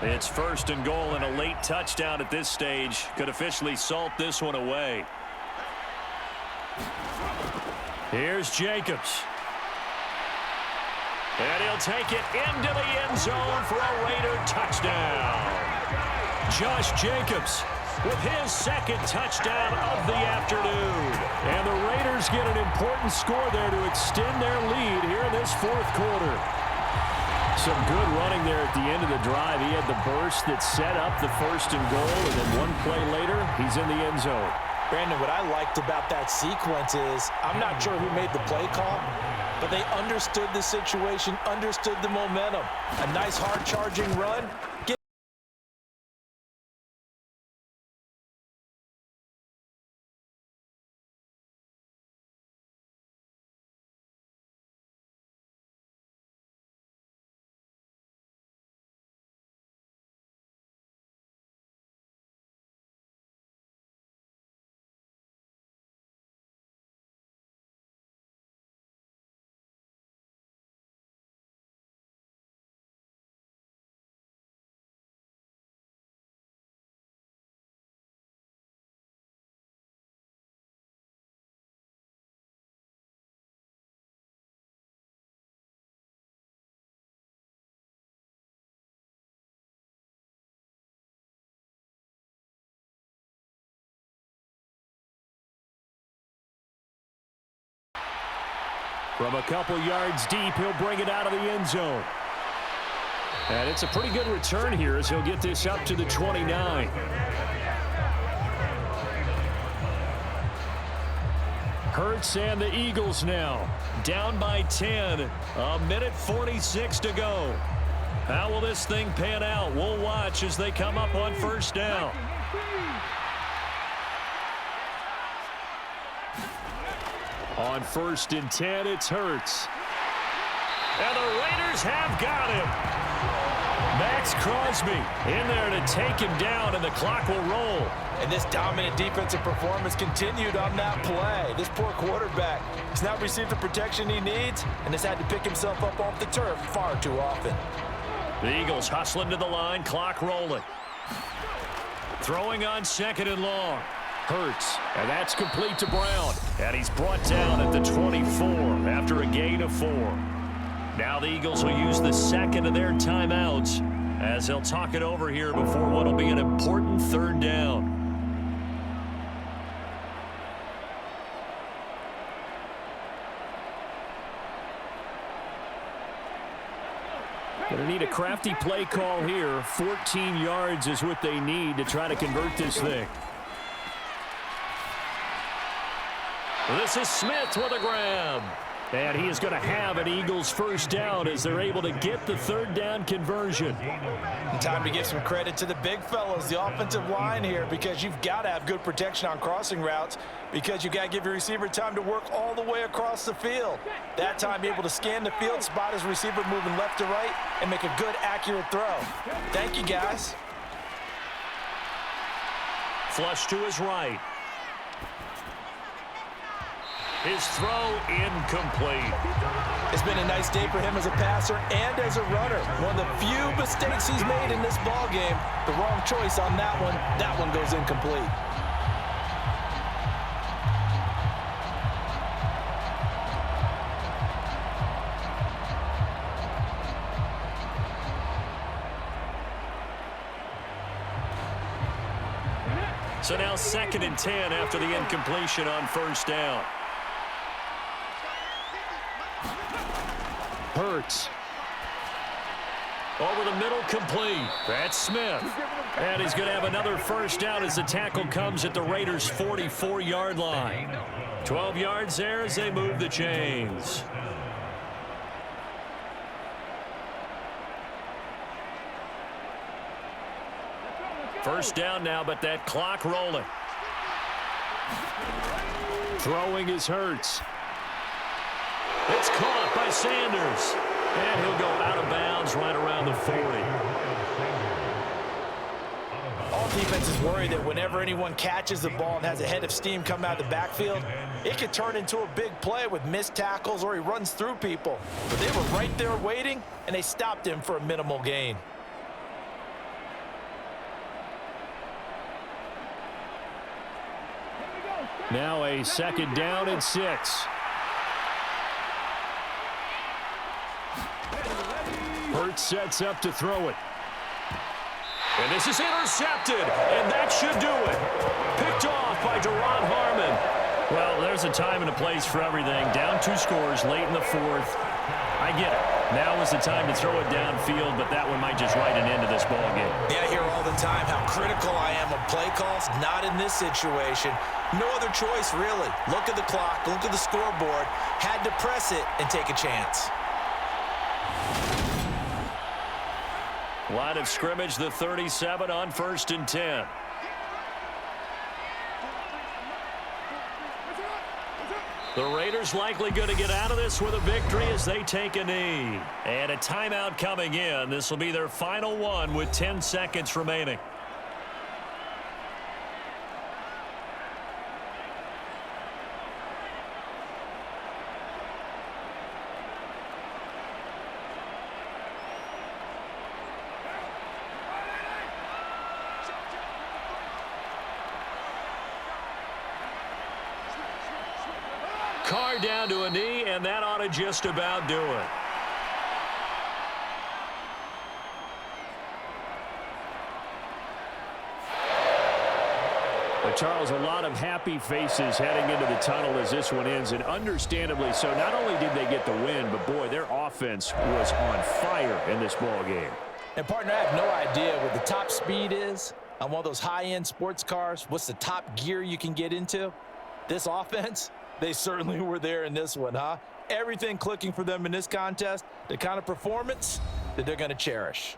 It's 1st and goal, and a late touchdown at this stage could officially salt this one away. Here's Jacobs. And he'll take it into the end zone for a Raider touchdown. Josh Jacobs with his 2nd touchdown of the afternoon. And the Raiders get an important score there to extend their lead here in this 4th quarter. Some good running there at the end of the drive. He had the burst that set up the 1st and goal, and then one play later, he's in the end zone. Brandon, what I liked about that sequence is, I'm not sure who made the play call, but they understood the situation, understood the momentum. A nice hard-charging run. From a couple yards deep, he'll bring it out of the end zone. And it's a pretty good return here as he'll get this up to the 29. Hurts and the Eagles now down by 10. A minute 46 to go. How will this thing pan out? We'll watch as they come up on first down. On 1st and 10, it's Hurts. And the Raiders have got him. Max Crosby in there to take him down, and the clock will roll. And this dominant defensive performance continued on that play. This poor quarterback has not received the protection he needs and has had to pick himself up off the turf far too often. The Eagles hustling to the line, clock rolling. Throwing on 2nd and long. Hurts, and that's complete to Brown. And he's brought down at the 24 after a gain of 4. Now the Eagles will use the second of their timeouts as they'll talk it over here before what will be an important 3rd down. Going to need a crafty play call here. 14 yards is what they need to try to convert this thing. This is Smith with a grab. And he is going to have an Eagles first down as they're able to get the 3rd down conversion. And time to give some credit to the big fellas, the offensive line here, because you've got to have good protection on crossing routes because you've got to give your receiver time to work all the way across the field. That time, be able to scan the field, spot his receiver moving left to right, and make a good, accurate throw. Thank you, guys. Flush to his right. His throw incomplete. It's been a nice day for him as a passer and as a runner. One of the few mistakes he's made in this ball game. The wrong choice on that one. That one goes incomplete. So now 2nd and 10 after the incompletion on first down. Hurts. Over the middle, complete. That's Smith. And he's going to have another first down as the tackle comes at the Raiders' 44-yard line. 12 yards there as they move the chains. First down now, but that clock rolling. Throwing is Hurts. It's caught by Sanders. And he'll go out of bounds right around the 40. All defenses worry that whenever anyone catches the ball and has a head of steam come out of the backfield, it could turn into a big play with missed tackles or he runs through people. But they were right there waiting, and they stopped him for a minimal gain. Now a 2nd down and 6. Hurts sets up to throw it. And this is intercepted, and that should do it. Picked off by Deron Harmon. Well, there's a time and a place for everything. Down 2 scores late in the 4th. I get it. Now is the time to throw it downfield, but that one might just write an end to this ball game. Yeah, I hear all the time how critical I am of play calls. Not in this situation. No other choice, really. Look at the clock, look at the scoreboard. Had to press it and take a chance. Line of scrimmage, the 37 on 1st and 10. The Raiders likely going to get out of this with a victory as they take a knee. And a timeout coming in. This will be their final one with 10 seconds remaining. Carr down to a knee, and that ought to just about do it. The Charles, a lot of happy faces heading into the tunnel as this one ends, and understandably so. Not only did they get the win, but boy, their offense was on fire in this ball game. And partner, I have no idea what the top speed is on one of those high-end sports cars. What's the top gear you can get into? This offense, they certainly were there in this one, huh? Everything clicking for them in this contest, the kind of performance that they're going to cherish.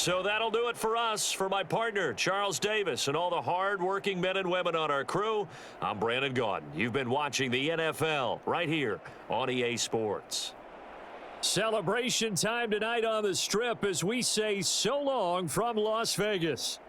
So that'll do it for us. For my partner, Charles Davis, and all the hard-working men and women on our crew, I'm Brandon Gaudin. You've been watching the NFL right here on EA Sports. Celebration time tonight on the Strip as we say so long from Las Vegas.